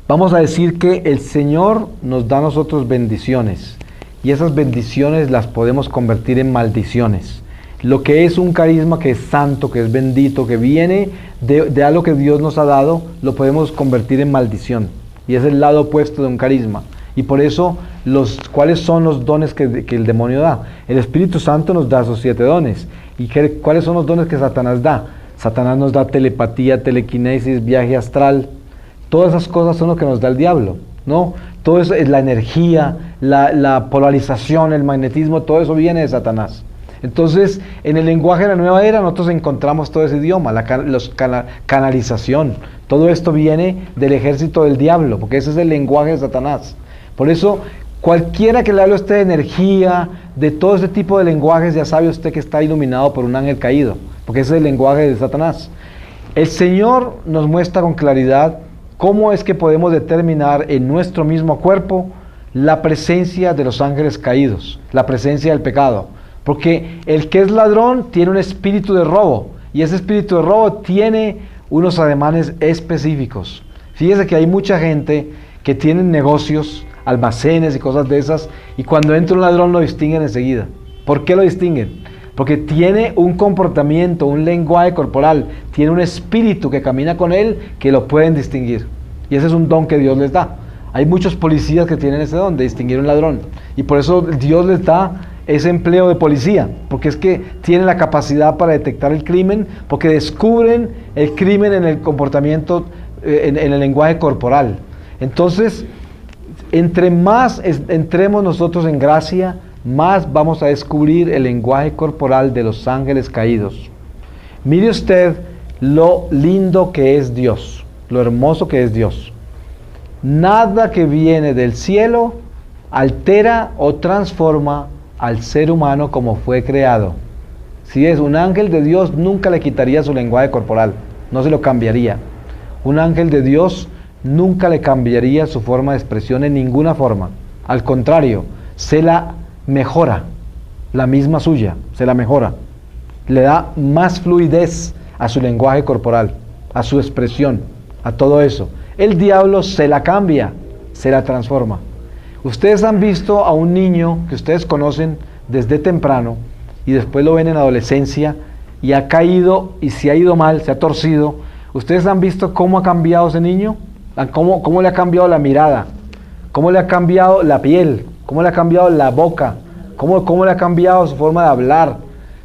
vamos a decir que el Señor nos da a nosotros bendiciones, y esas bendiciones las podemos convertir en maldiciones. Lo que es un carisma que es santo, que es bendito, que viene de algo que Dios nos ha dado, lo podemos convertir en maldición. Y es el lado opuesto de un carisma. Y por eso, ¿cuáles son los dones que el demonio da? El Espíritu Santo nos da esos 7 dones. ¿Y cuáles son los dones que Satanás da? Satanás nos da telepatía, telequinesis, viaje astral. Todas esas cosas son lo que nos da el diablo, ¿no? Todo eso es la energía, la polarización, el magnetismo, todo eso viene de Satanás. Entonces, en el lenguaje de la nueva era, nosotros encontramos todo ese idioma, canalización. Todo esto viene del ejército del diablo, porque ese es el lenguaje de Satanás. Por eso, cualquiera que le hable a usted de energía, de todo ese tipo de lenguajes, ya sabe usted que está iluminado por un ángel caído, porque ese es el lenguaje de Satanás. El Señor nos muestra con claridad cómo es que podemos determinar en nuestro mismo cuerpo la presencia de los ángeles caídos, la presencia del pecado. Porque el que es ladrón tiene un espíritu de robo, y ese espíritu de robo tiene unos ademanes específicos. Fíjese que hay mucha gente que tiene negocios, almacenes y cosas de esas, y cuando entra un ladrón lo distinguen enseguida. ¿Por qué lo distinguen? Porque tiene un comportamiento, un lenguaje corporal, tiene un espíritu que camina con él que lo pueden distinguir. Y ese es un don que Dios les da. Hay muchos policías que tienen ese don de distinguir un ladrón, y por eso Dios les da ese empleo de policía, porque es que tienen la capacidad para detectar el crimen, porque descubren el crimen en el comportamiento, en el lenguaje corporal. Entonces, entre más entremos nosotros en gracia, más vamos a descubrir el lenguaje corporal de los ángeles caídos. Mire usted lo lindo que es Dios, lo hermoso que es Dios. Nada que viene del cielo altera o transforma al ser humano como fue creado. Si es un ángel de Dios, nunca le quitaría su lenguaje corporal, no se lo cambiaría. Un ángel de Dios nunca le cambiaría su forma de expresión en ninguna forma. Al contrario, se la mejora, la misma suya, se la mejora. Le da más fluidez a su lenguaje corporal, a su expresión, a todo eso. El diablo se la cambia, se la transforma. Ustedes han visto a un niño que ustedes conocen desde temprano y después lo ven en adolescencia y ha caído y se ha ido mal, se ha torcido. ¿Ustedes han visto cómo ha cambiado ese niño? ¿Cómo le ha cambiado la mirada? ¿Cómo le ha cambiado la piel? ¿Cómo le ha cambiado la boca? ¿Cómo le ha cambiado su forma de hablar?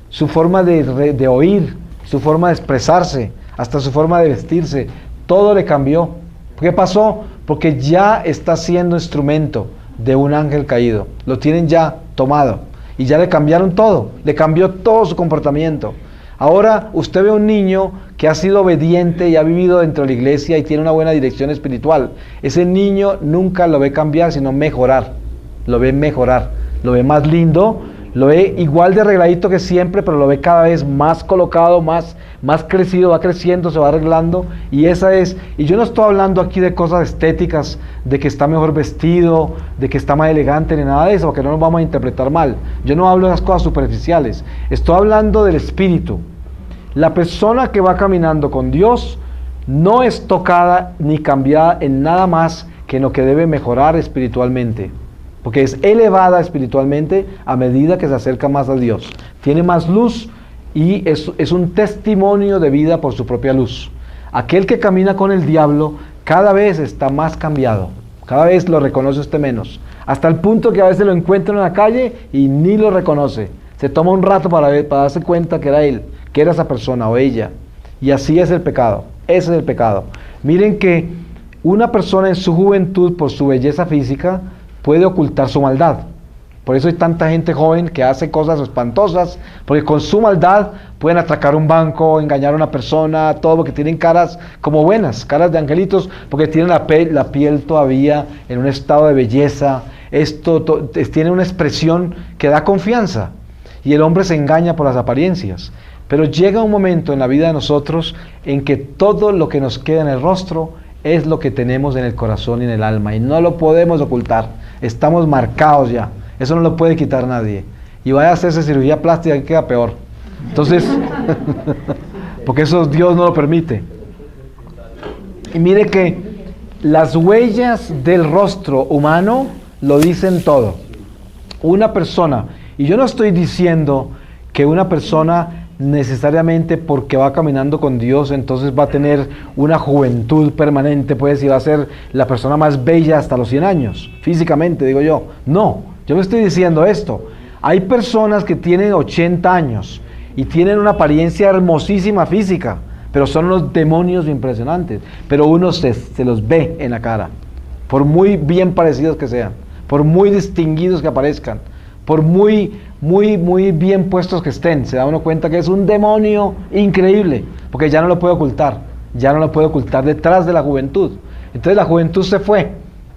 Su forma de oír, su forma de expresarse, hasta su forma de vestirse. Todo le cambió. ¿Qué pasó? Porque ya está siendo instrumento de un ángel caído. Lo tienen ya tomado y ya le cambiaron todo, le cambió todo su comportamiento. Ahora usted ve un niño que ha sido obediente y ha vivido dentro de la iglesia y tiene una buena dirección espiritual. Ese niño nunca lo ve cambiar, sino mejorar. Lo ve mejorar, lo ve más lindo, lo ve igual de arregladito que siempre, pero lo ve cada vez más colocado, más crecido, va creciendo, se va arreglando. Y yo no estoy hablando aquí de cosas estéticas, de que está mejor vestido, de que está más elegante, ni nada de eso, porque no nos vamos a interpretar mal. Yo no hablo de las cosas superficiales, estoy hablando del espíritu. La persona que va caminando con Dios no es tocada ni cambiada en nada más que en lo que debe mejorar espiritualmente, porque es elevada espiritualmente a medida que se acerca más a Dios. Tiene más luz y es un testimonio de vida por su propia luz. Aquel que camina con el diablo cada vez está más cambiado, cada vez lo reconoce usted menos, hasta el punto que a veces lo encuentra en la calle y ni lo reconoce. Se toma un rato para darse cuenta que era él, que era esa persona o ella. Y así es el pecado, ese es el pecado. Miren que una persona en su juventud, por su belleza física, puede ocultar su maldad. Por eso hay tanta gente joven que hace cosas espantosas, porque con su maldad pueden atracar un banco, engañar a una persona, todo porque tienen caras como buenas, caras de angelitos, porque tienen la piel todavía en un estado de belleza. Tiene una expresión que da confianza, y el hombre se engaña por las apariencias. Pero llega un momento en la vida de nosotros en que todo lo que nos queda en el rostro es lo que tenemos en el corazón y en el alma, y no lo podemos ocultar. Estamos marcados ya. Eso no lo puede quitar nadie. Y vaya a hacerse cirugía plástica y queda peor. Entonces, porque eso Dios no lo permite. Y mire que las huellas del rostro humano lo dicen todo. Una persona, y yo no estoy diciendo que una persona necesariamente porque va caminando con Dios entonces va a tener una juventud permanente, pues, y va a ser la persona más bella hasta los 100 años, físicamente, digo yo. No. Yo me estoy diciendo esto. Hay personas que tienen 80 años y tienen una apariencia hermosísima física, pero son unos demonios impresionantes. Pero uno se los ve en la cara, por muy bien parecidos que sean, por muy distinguidos que aparezcan, por muy bien puestos que estén. Se da uno cuenta que es un demonio increíble, porque ya no lo puede ocultar, detrás de la juventud. Entonces la juventud se fue,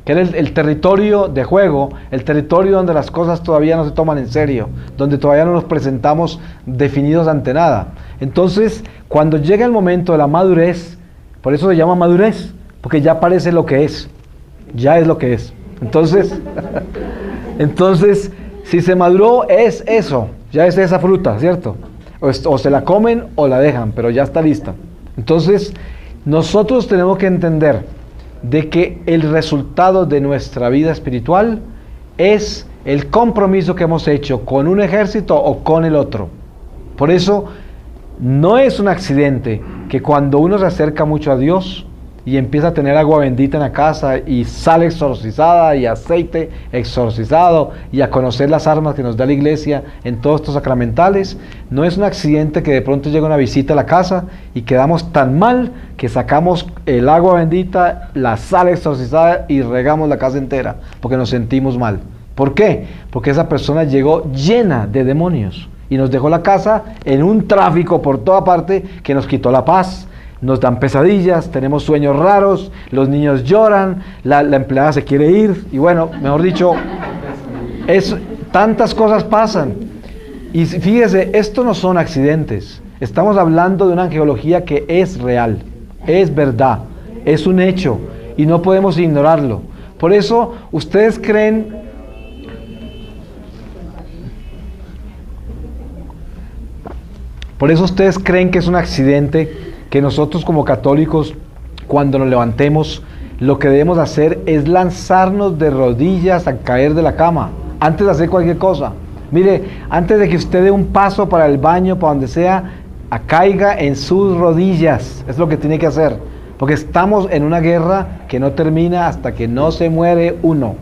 que era el territorio de juego, el territorio donde las cosas todavía no se toman en serio, donde todavía no nos presentamos definidos ante nada. Entonces, cuando llega el momento de la madurez, por eso se llama madurez, porque ya parece lo que es, ya es lo que es. Entonces, si se maduró es eso, ya es esa fruta, ¿cierto? O se la comen o la dejan, pero ya está lista. Entonces, nosotros tenemos que entender de que el resultado de nuestra vida espiritual es el compromiso que hemos hecho con un ejército o con el otro. Por eso no es un accidente que cuando uno se acerca mucho a Dios y empieza a tener agua bendita en la casa y sal exorcizada y aceite exorcizado y a conocer las armas que nos da la iglesia en todos estos sacramentales, no es un accidente que de pronto llega una visita a la casa y quedamos tan mal que sacamos el agua bendita, la sal exorcizada y regamos la casa entera porque nos sentimos mal. ¿Por qué? Porque esa persona llegó llena de demonios y nos dejó la casa en un tráfico por toda parte que nos quitó la paz. Nos dan pesadillas, tenemos sueños raros, los niños lloran, la empleada se quiere ir, y bueno, mejor dicho, tantas cosas pasan. Y fíjese, esto no son accidentes, estamos hablando de una angelología que es real, es verdad, es un hecho, y no podemos ignorarlo. Por eso, ustedes creen que es un accidente que nosotros como católicos, cuando nos levantemos, lo que debemos hacer es lanzarnos de rodillas a caer de la cama, antes de hacer cualquier cosa. Mire, antes de que usted dé un paso para el baño, para donde sea, caiga en sus rodillas, es lo que tiene que hacer, porque estamos en una guerra que no termina hasta que no se muere uno,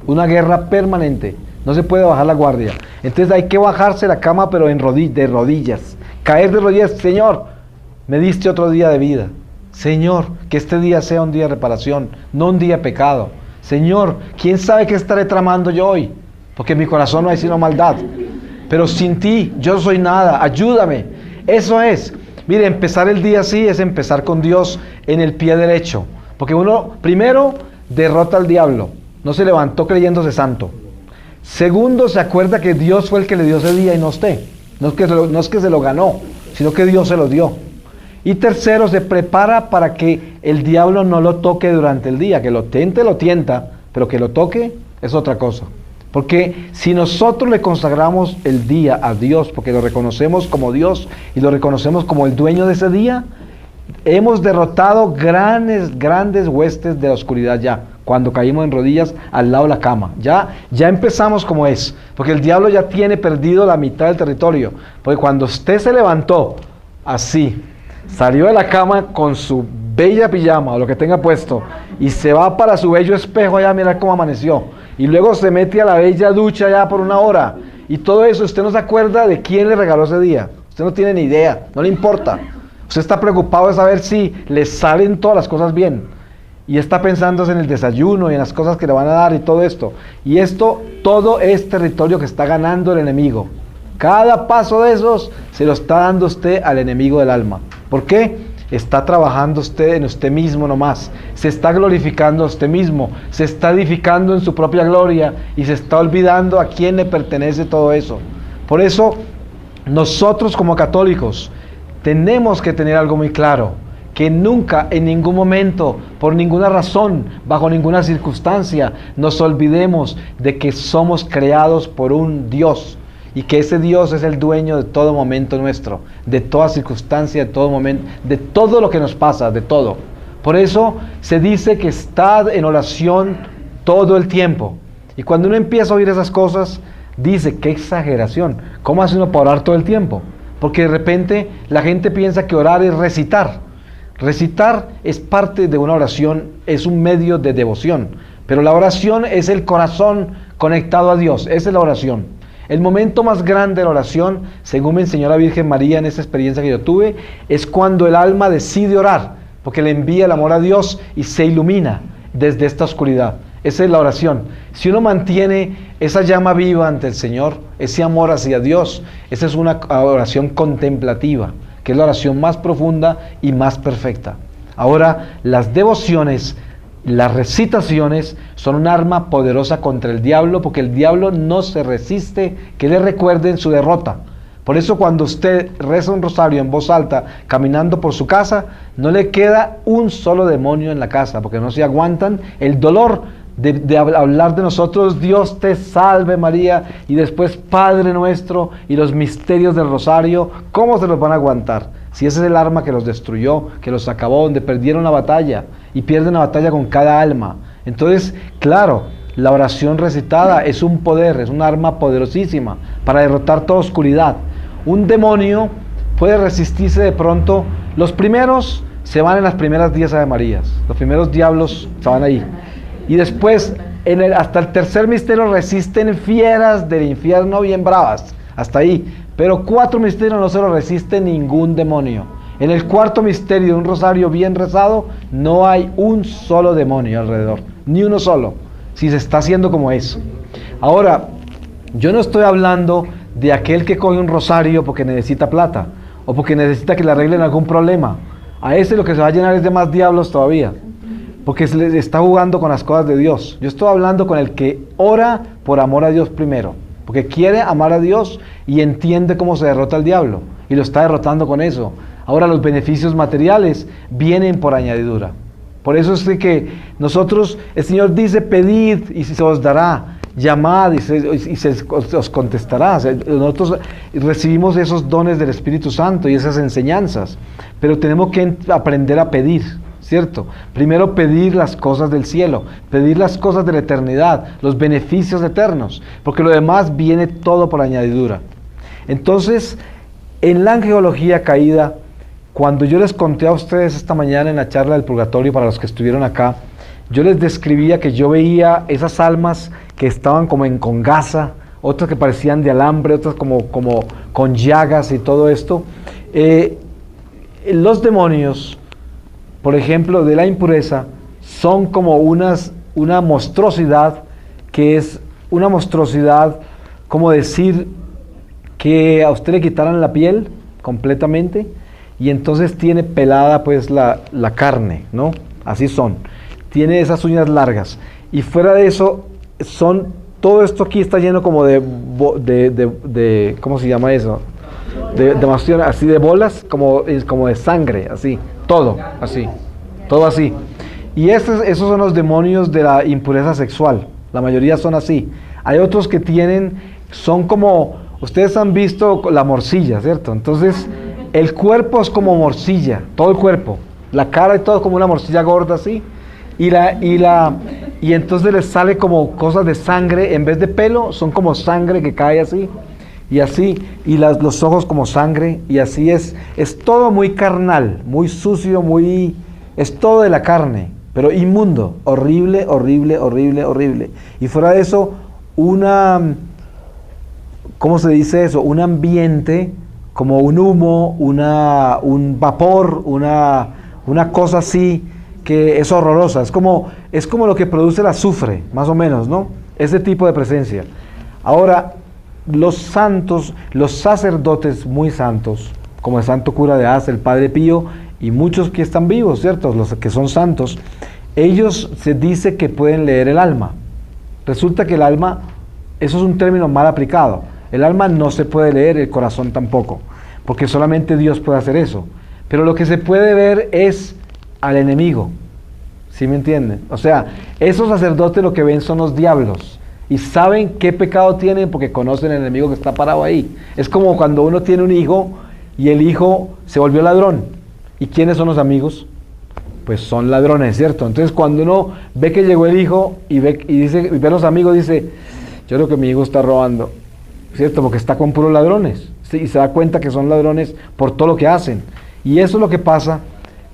una guerra permanente, no se puede bajar la guardia. Entonces hay que bajarse la cama, pero de rodillas, caer de rodillas. Señor, me diste otro día de vida. Señor, que este día sea un día de reparación, no un día de pecado. Señor, ¿quién sabe qué estaré tramando yo hoy? Porque en mi corazón no hay sino maldad. Pero sin ti, yo soy nada, ayúdame. Eso es. Mire, empezar el día así es empezar con Dios en el pie derecho. Porque uno, primero, derrota al diablo. No se levantó creyéndose santo. Segundo, se acuerda que Dios fue el que le dio ese día y no usted. No es que se lo ganó, sino que Dios se lo dio. Y tercero, se prepara para que el diablo no lo toque durante el día, que lo tienta, pero que lo toque es otra cosa. Porque si nosotros le consagramos el día a Dios, porque lo reconocemos como Dios y lo reconocemos como el dueño de ese día, hemos derrotado grandes huestes de la oscuridad ya, cuando caímos en rodillas al lado de la cama. Ya empezamos como es, porque el diablo ya tiene perdido la mitad del territorio, porque cuando usted se levantó así, salió de la cama con su bella pijama o lo que tenga puesto y se va para su bello espejo allá a mirar cómo amaneció, y luego se mete a la bella ducha ya por 1 hora, y todo eso, usted no se acuerda de quién le regaló ese día, usted no tiene ni idea, no le importa. Usted está preocupado de saber si le salen todas las cosas bien. Y está pensando en el desayuno y en las cosas que le van a dar y todo esto. Y esto, todo es territorio que está ganando el enemigo. Cada paso de esos se lo está dando usted al enemigo del alma. ¿Por qué? Está trabajando usted en usted mismo nomás. Se está glorificando a usted mismo. Se está edificando en su propia gloria. Y se está olvidando a quién le pertenece todo eso. Por eso, nosotros como católicos, tenemos que tener algo muy claro, que nunca, en ningún momento, por ninguna razón, bajo ninguna circunstancia, nos olvidemos de que somos creados por un Dios, y que ese Dios es el dueño de todo momento nuestro, de toda circunstancia, de todo momento, de todo lo que nos pasa, de todo. Por eso se dice que estad en oración todo el tiempo. Y cuando uno empieza a oír esas cosas, dice, qué exageración, ¿cómo hace uno para orar todo el tiempo? Porque de repente la gente piensa que orar es recitar. Recitar es parte de una oración, es un medio de devoción. Pero la oración es el corazón conectado a Dios, esa es la oración. El momento más grande de la oración, según me enseñó la Virgen María en esa experiencia que yo tuve, es cuando el alma decide orar, porque le envía el amor a Dios y se ilumina desde esta oscuridad. Esa es la oración. Si uno mantiene esa llama viva ante el Señor, ese amor hacia Dios, esa es una oración contemplativa, que es la oración más profunda y más perfecta. Ahora, las devociones, las recitaciones son un arma poderosa contra el diablo, porque el diablo no se resiste que le recuerden su derrota. Por eso cuando usted reza un rosario en voz alta, caminando por su casa, no le queda un solo demonio en la casa, porque no se aguantan el dolor de hablar de nosotros, Dios te salve María, y después Padre nuestro, y los misterios del rosario. ¿Cómo se los van a aguantar? Si ese es el arma que los destruyó, que los acabó, donde perdieron la batalla, y pierden la batalla con cada alma. Entonces, claro, la oración recitada es un poder, es un arma poderosísima para derrotar toda oscuridad. Un demonio puede resistirse de pronto. Los primeros se van en las primeras 10 Ave Marías, los primeros diablos se van ahí. Y después, hasta el tercer misterio resisten fieras del infierno bien bravas, hasta ahí. Pero 4 misterios no se lo resiste ningún demonio. En el 4.º misterio de un rosario bien rezado, no hay un solo demonio alrededor, ni uno solo, si se está haciendo como es. Ahora, yo no estoy hablando de aquel que coge un rosario porque necesita plata, o porque necesita que le arreglen algún problema. A ese lo que se va a llenar es de más diablos todavía, porque se le está jugando con las cosas de Dios. Yo estoy hablando con el que ora por amor a Dios primero, porque quiere amar a Dios y entiende cómo se derrota el diablo, y lo está derrotando con eso. Ahora los beneficios materiales vienen por añadidura. Por eso es que nosotros, el Señor dice, pedid y se os dará, llamad y se os contestará. O sea, nosotros recibimos esos dones del Espíritu Santo y esas enseñanzas, pero tenemos que aprender a pedir, ¿cierto? Primero pedir las cosas del cielo, pedir las cosas de la eternidad, los beneficios eternos, porque lo demás viene todo por añadidura. Entonces, en la angelología caída, cuando yo les conté a ustedes esta mañana en la charla del purgatorio, para los que estuvieron acá, yo les describía que yo veía esas almas que estaban como en congaza, otras que parecían de alambre, otras como con llagas y todo esto. Los demonios, por ejemplo, de la impureza, son como una monstruosidad, que es una monstruosidad como decir que a usted le quitaran la piel completamente, y entonces tiene pelada pues la carne, ¿no? Así son. Tiene esas uñas largas. Y fuera de eso, todo esto aquí está lleno como de ¿cómo se llama eso? Así de bolas, como de sangre, así. Todo así. Y esos son los demonios de la impureza sexual. La mayoría son así. Hay otros que son como, ustedes han visto la morcilla, ¿cierto? Entonces, el cuerpo es como morcilla, todo el cuerpo, la cara y todo como una morcilla gorda así, y y entonces les sale como cosas de sangre, en vez de pelo, son como sangre que cae así, y los ojos como sangre, y así es todo muy carnal, muy sucio, es todo de la carne, pero inmundo, horrible, horrible, horrible, horrible. Y fuera de eso, ¿cómo se dice eso? Un ambiente, como un humo, un vapor, una cosa así, que es horrorosa. Es como lo que produce el azufre, más o menos, ¿no? Ese tipo de presencia. Ahora, los santos, los sacerdotes muy santos, como el santo cura de Ars, el Padre Pío, y muchos que están vivos, ¿cierto? Los que son santos, ellos se dice que pueden leer el alma. Resulta que el alma, eso es un término mal aplicado. El alma no se puede leer, el corazón tampoco, porque solamente Dios puede hacer eso. Pero lo que se puede ver es al enemigo, ¿sí me entienden? O sea, esos sacerdotes lo que ven son los diablos, y saben qué pecado tienen porque conocen el enemigo que está parado ahí. Es como cuando uno tiene un hijo, y el hijo se volvió ladrón. ¿Y quiénes son los amigos? Pues son ladrones, ¿cierto? Entonces cuando uno ve que llegó el hijo, y ve a los amigos, dice, yo creo que mi hijo está robando, ¿cierto? Porque está con puros ladrones, ¿sí? Y se da cuenta que son ladrones por todo lo que hacen. Y eso es lo que pasa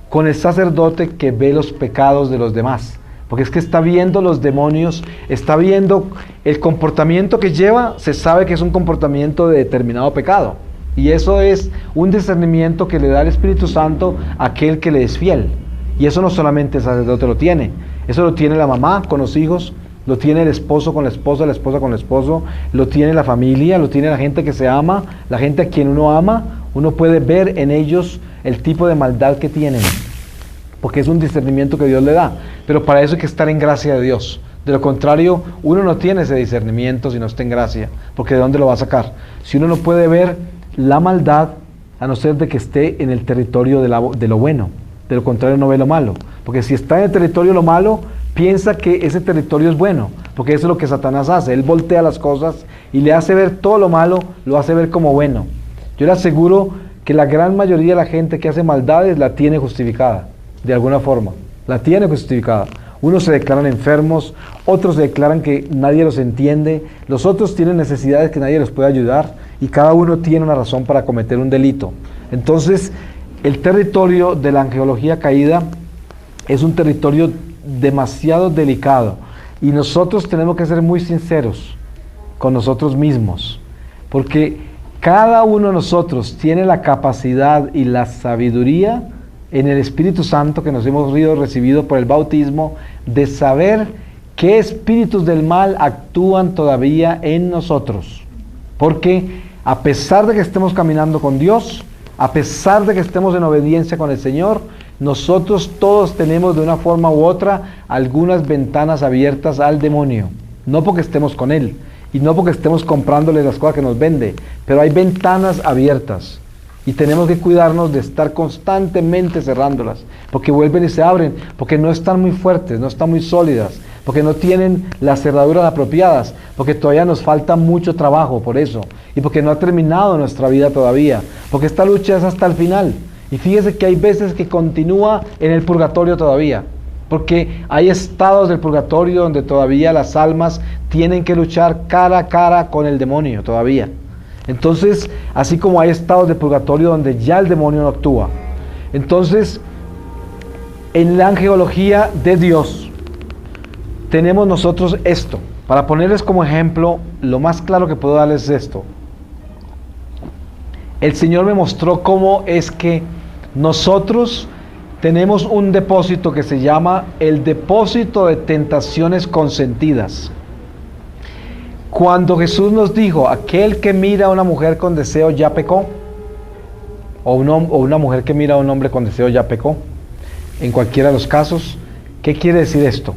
con el sacerdote que ve los pecados de los demás, porque es que está viendo los demonios, está viendo el comportamiento que lleva, se sabe que es un comportamiento de determinado pecado, y eso es un discernimiento que le da el Espíritu Santo a aquel que le es fiel. Y eso no solamente el sacerdote lo tiene, eso lo tiene la mamá con los hijos, lo tiene el esposo con la esposa con el esposo, lo tiene la familia, lo tiene la gente que se ama, la gente a quien uno ama. Uno puede ver en ellos el tipo de maldad que tienen, porque es un discernimiento que Dios le da, pero para eso hay que estar en gracia de Dios. De lo contrario, uno no tiene ese discernimiento si no está en gracia, porque ¿de dónde lo va a sacar? Si uno no puede ver la maldad, a no ser de que esté en el territorio de lo bueno, de lo contrario no ve lo malo, porque si está en el territorio de lo malo, piensa que ese territorio es bueno, porque eso es lo que Satanás hace. Él voltea las cosas y le hace ver todo lo malo, lo hace ver como bueno. Yo le aseguro que la gran mayoría de la gente que hace maldades la tiene justificada, de alguna forma, la tiene justificada. Unos se declaran enfermos, otros se declaran que nadie los entiende, los otros tienen necesidades que nadie les puede ayudar, y cada uno tiene una razón para cometer un delito. Entonces, el territorio de la angelología caída es un territorio demasiado delicado, y nosotros tenemos que ser muy sinceros con nosotros mismos, porque cada uno de nosotros tiene la capacidad y la sabiduría en el Espíritu Santo que nos hemos recibido por el bautismo, de saber qué espíritus del mal actúan todavía en nosotros. Porque a pesar de que estemos caminando con Dios, a pesar de que estemos en obediencia con el Señor, nosotros todos tenemos de una forma u otra algunas ventanas abiertas al demonio. No porque estemos con Él, y no porque estemos comprándole las cosas que nos vende, pero hay ventanas abiertas, y tenemos que cuidarnos de estar constantemente cerrándolas, porque vuelven y se abren, porque no están muy fuertes, no están muy sólidas, porque no tienen las cerraduras apropiadas, porque todavía nos falta mucho trabajo por eso, y porque no ha terminado nuestra vida todavía, porque esta lucha es hasta el final. Y fíjese que hay veces que continúa en el purgatorio todavía, porque hay estados del purgatorio donde todavía las almas tienen que luchar cara a cara con el demonio todavía. Entonces, así como hay estados de purgatorio donde ya el demonio no actúa. Entonces, en la angelología de Dios, tenemos nosotros esto. Para ponerles como ejemplo, lo más claro que puedo darles es esto. El Señor me mostró cómo es que nosotros tenemos un depósito que se llama el depósito de tentaciones consentidas. Cuando Jesús nos dijo, aquel que mira a una mujer con deseo ya pecó, o una mujer que mira a un hombre con deseo ya pecó, en cualquiera de los casos, ¿qué quiere decir esto?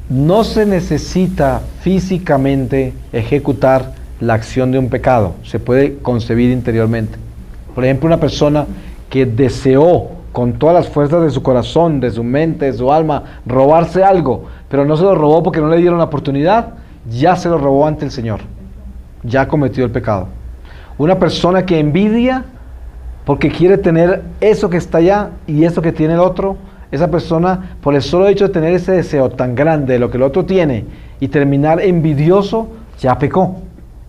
No se necesita físicamente ejecutar la acción de un pecado, se puede concebir interiormente. Por ejemplo, una persona que deseó con todas las fuerzas de su corazón, de su mente, de su alma, robarse algo, pero no se lo robó porque no le dieron la oportunidad, ya se lo robó ante el Señor, ya cometió el pecado. Una persona que envidia porque quiere tener eso que está allá y eso que tiene el otro, esa persona, por el solo hecho de tener ese deseo tan grande de lo que el otro tiene y terminar envidioso, ya pecó,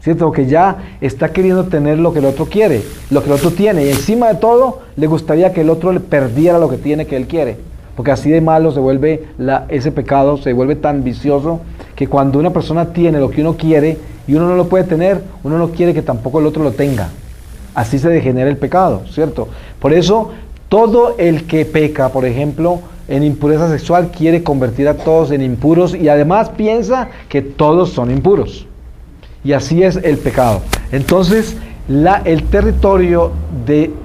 ¿cierto? Porque ya está queriendo tener lo que el otro quiere, lo que el otro tiene, y encima de todo le gustaría que el otro le perdiera lo que tiene que él quiere, porque así de malo se vuelve ese pecado, se vuelve tan vicioso que cuando una persona tiene lo que uno quiere y uno no lo puede tener, uno no quiere que tampoco el otro lo tenga. Así se degenera el pecado, ¿cierto? Por eso, todo el que peca, por ejemplo, en impureza sexual, quiere convertir a todos en impuros y además piensa que todos son impuros. Y así es el pecado. Entonces, el territorio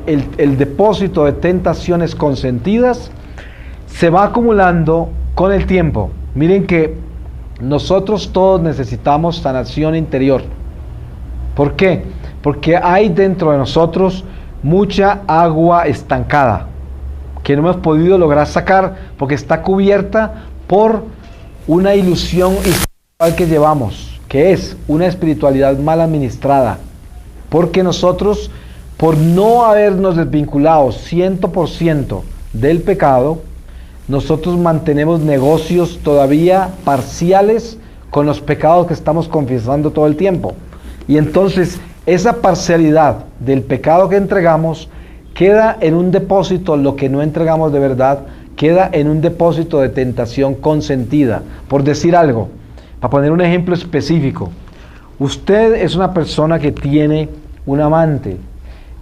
el depósito de tentaciones consentidas se va acumulando con el tiempo. Miren que nosotros todos necesitamos sanación interior. ¿Por qué? Porque hay dentro de nosotros mucha agua estancada que no hemos podido lograr sacar porque está cubierta por una ilusión espiritual que llevamos, que es una espiritualidad mal administrada. Porque nosotros, por no habernos desvinculado 100% del pecado, nosotros mantenemos negocios todavía parciales con los pecados que estamos confesando todo el tiempo. Y entonces esa parcialidad del pecado que entregamos queda en un depósito, lo que no entregamos de verdad, queda en un depósito de tentación consentida. Por decir algo, para poner un ejemplo específico, usted es una persona que tiene un amante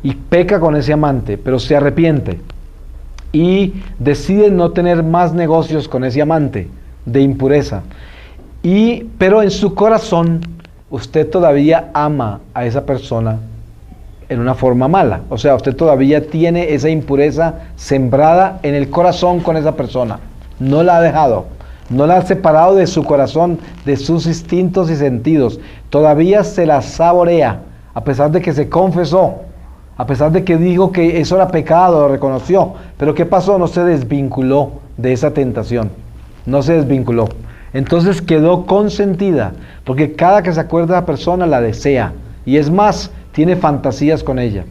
y peca con ese amante, pero se arrepiente y decide no tener más negocios con ese amante de impureza. Pero en su corazón usted todavía ama a esa persona en una forma mala. O sea, usted todavía tiene esa impureza sembrada en el corazón con esa persona. No la ha dejado, no la ha separado de su corazón, de sus instintos y sentidos. Todavía se la saborea, a pesar de que se confesó, a pesar de que dijo que eso era pecado, lo reconoció. Pero ¿qué pasó? No se desvinculó de esa tentación. No se desvinculó. Entonces quedó consentida, porque cada que se acuerda de la persona la desea. Y es más, tiene fantasías con ella.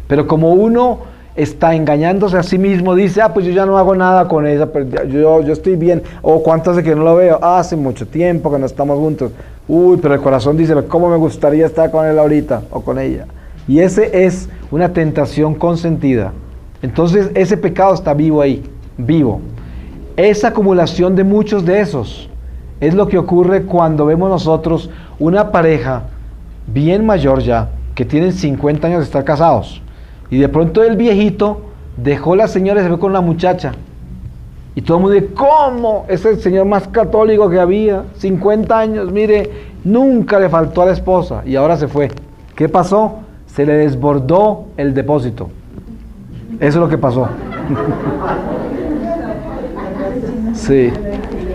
Pero como uno está engañándose a sí mismo, dice, pues yo ya no hago nada con ella, pero yo estoy bien. O ¿cuánto hace que no lo veo? Hace mucho tiempo que no estamos juntos. Uy, pero el corazón dice, ¿cómo me gustaría estar con él ahorita o con ella? Y ese es una tentación consentida. Entonces ese pecado está vivo ahí, vivo. Esa acumulación de muchos de esos es lo que ocurre cuando vemos nosotros una pareja bien mayor ya, que tienen 50 años de estar casados, y de pronto el viejito dejó a la señora y se fue con una muchacha. Y todo el mundo dice, ¿cómo? Es el señor más católico que había, 50 años, mire, nunca le faltó a la esposa, y ahora se fue. ¿Qué pasó? Se le desbordó el depósito. Eso es lo que pasó. Sí,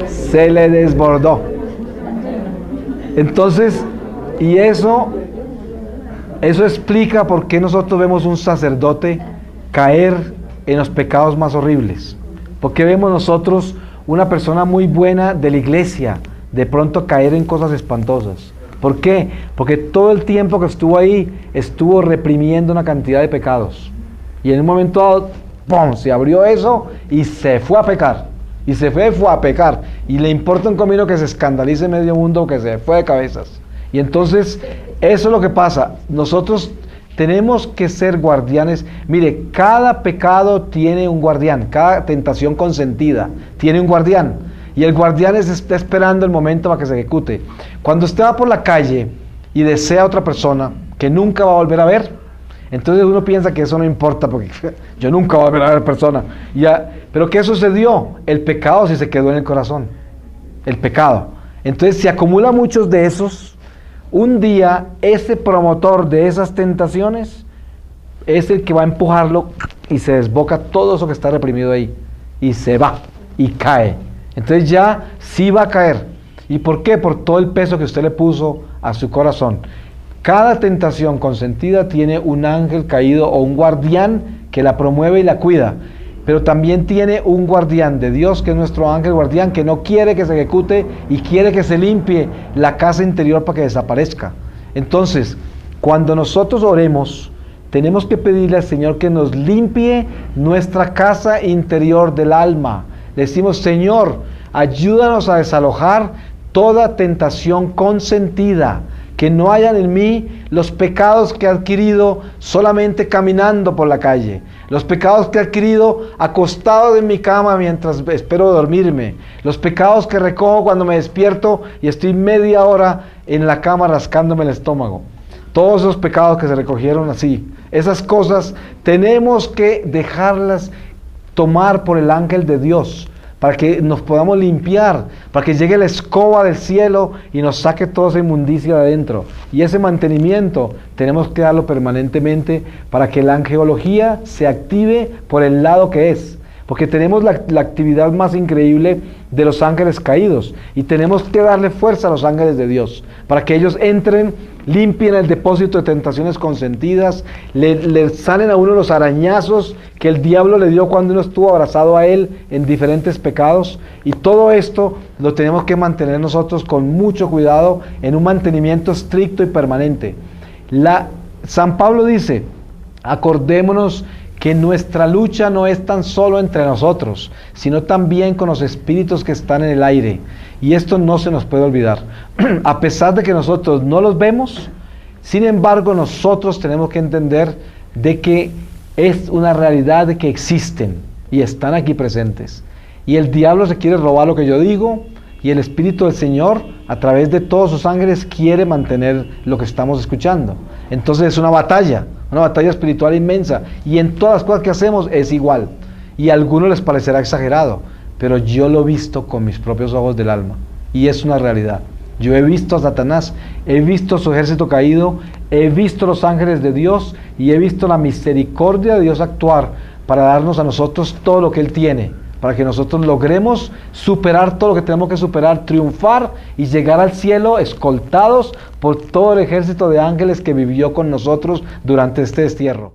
se le desbordó. Entonces, y eso explica por qué nosotros vemos un sacerdote caer en los pecados más horribles. Porque vemos nosotros una persona muy buena de la iglesia de pronto caer en cosas espantosas. ¿Por qué? Porque todo el tiempo que estuvo ahí estuvo reprimiendo una cantidad de pecados. Y en un momento dado, ¡pum!, se abrió eso y se fue a pecar. Y se fue a pecar. Y le importa un comino que se escandalice medio mundo, que se fue de cabezas. Y entonces, eso es lo que pasa. Nosotros tenemos que ser guardianes. Mire, cada pecado tiene un guardián. Cada tentación consentida tiene un guardián. Y el guardián está esperando el momento para que se ejecute. Cuando usted va por la calle y desea a otra persona que nunca va a volver a ver, entonces uno piensa que eso no importa, porque yo nunca voy a volver a ver persona. Pero ¿qué sucedió? El pecado sí se quedó en el corazón. El pecado. Entonces se acumula muchos de esos. Un día ese promotor de esas tentaciones es el que va a empujarlo y se desboca todo eso que está reprimido ahí. Y se va y cae. Entonces ya sí va a caer. ¿Y por qué? Por todo el peso que usted le puso a su corazón. Cada tentación consentida tiene un ángel caído o un guardián que la promueve y la cuida. Pero también tiene un guardián de Dios, que es nuestro ángel guardián, que no quiere que se ejecute y quiere que se limpie la casa interior para que desaparezca. Entonces, cuando nosotros oremos, tenemos que pedirle al Señor que nos limpie nuestra casa interior del alma. le decimos: Señor, ayúdanos a desalojar toda tentación consentida, que no hayan en mí los pecados que he adquirido solamente caminando por la calle, los pecados que he adquirido acostado en mi cama mientras espero dormirme, los pecados que recojo cuando me despierto y estoy media hora en la cama rascándome el estómago. Todos esos pecados que se recogieron así, esas cosas tenemos que dejarlas tomar por el ángel de Dios, para que nos podamos limpiar, para que llegue la escoba del cielo y nos saque toda esa inmundicia de adentro. Y ese mantenimiento tenemos que darlo permanentemente para que la angelología se active por el lado que es. Porque tenemos la actividad más increíble de los ángeles caídos y tenemos que darle fuerza a los ángeles de Dios para que ellos entren, limpien el depósito de tentaciones consentidas, le salen a uno los arañazos que el diablo le dio cuando uno estuvo abrazado a él en diferentes pecados, y todo esto lo tenemos que mantener nosotros con mucho cuidado en un mantenimiento estricto y permanente. San Pablo dice: acordémonos que nuestra lucha no es tan solo entre nosotros, sino también con los espíritus que están en el aire. Y esto no se nos puede olvidar. A pesar de que nosotros no los vemos, sin embargo nosotros tenemos que entender de que es una realidad, de que existen y están aquí presentes. Y el diablo se quiere robar lo que yo digo, y el Espíritu del Señor, a través de todos sus ángeles, quiere mantener lo que estamos escuchando. Entonces es una batalla espiritual inmensa, y en todas las cosas que hacemos es igual. Y a algunos les parecerá exagerado, pero yo lo he visto con mis propios ojos del alma, y es una realidad. Yo he visto a Satanás, he visto su ejército caído, he visto los ángeles de Dios, y he visto la misericordia de Dios actuar para darnos a nosotros todo lo que Él tiene, para que nosotros logremos superar todo lo que tenemos que superar, triunfar y llegar al cielo escoltados por todo el ejército de ángeles que vivió con nosotros durante este destierro.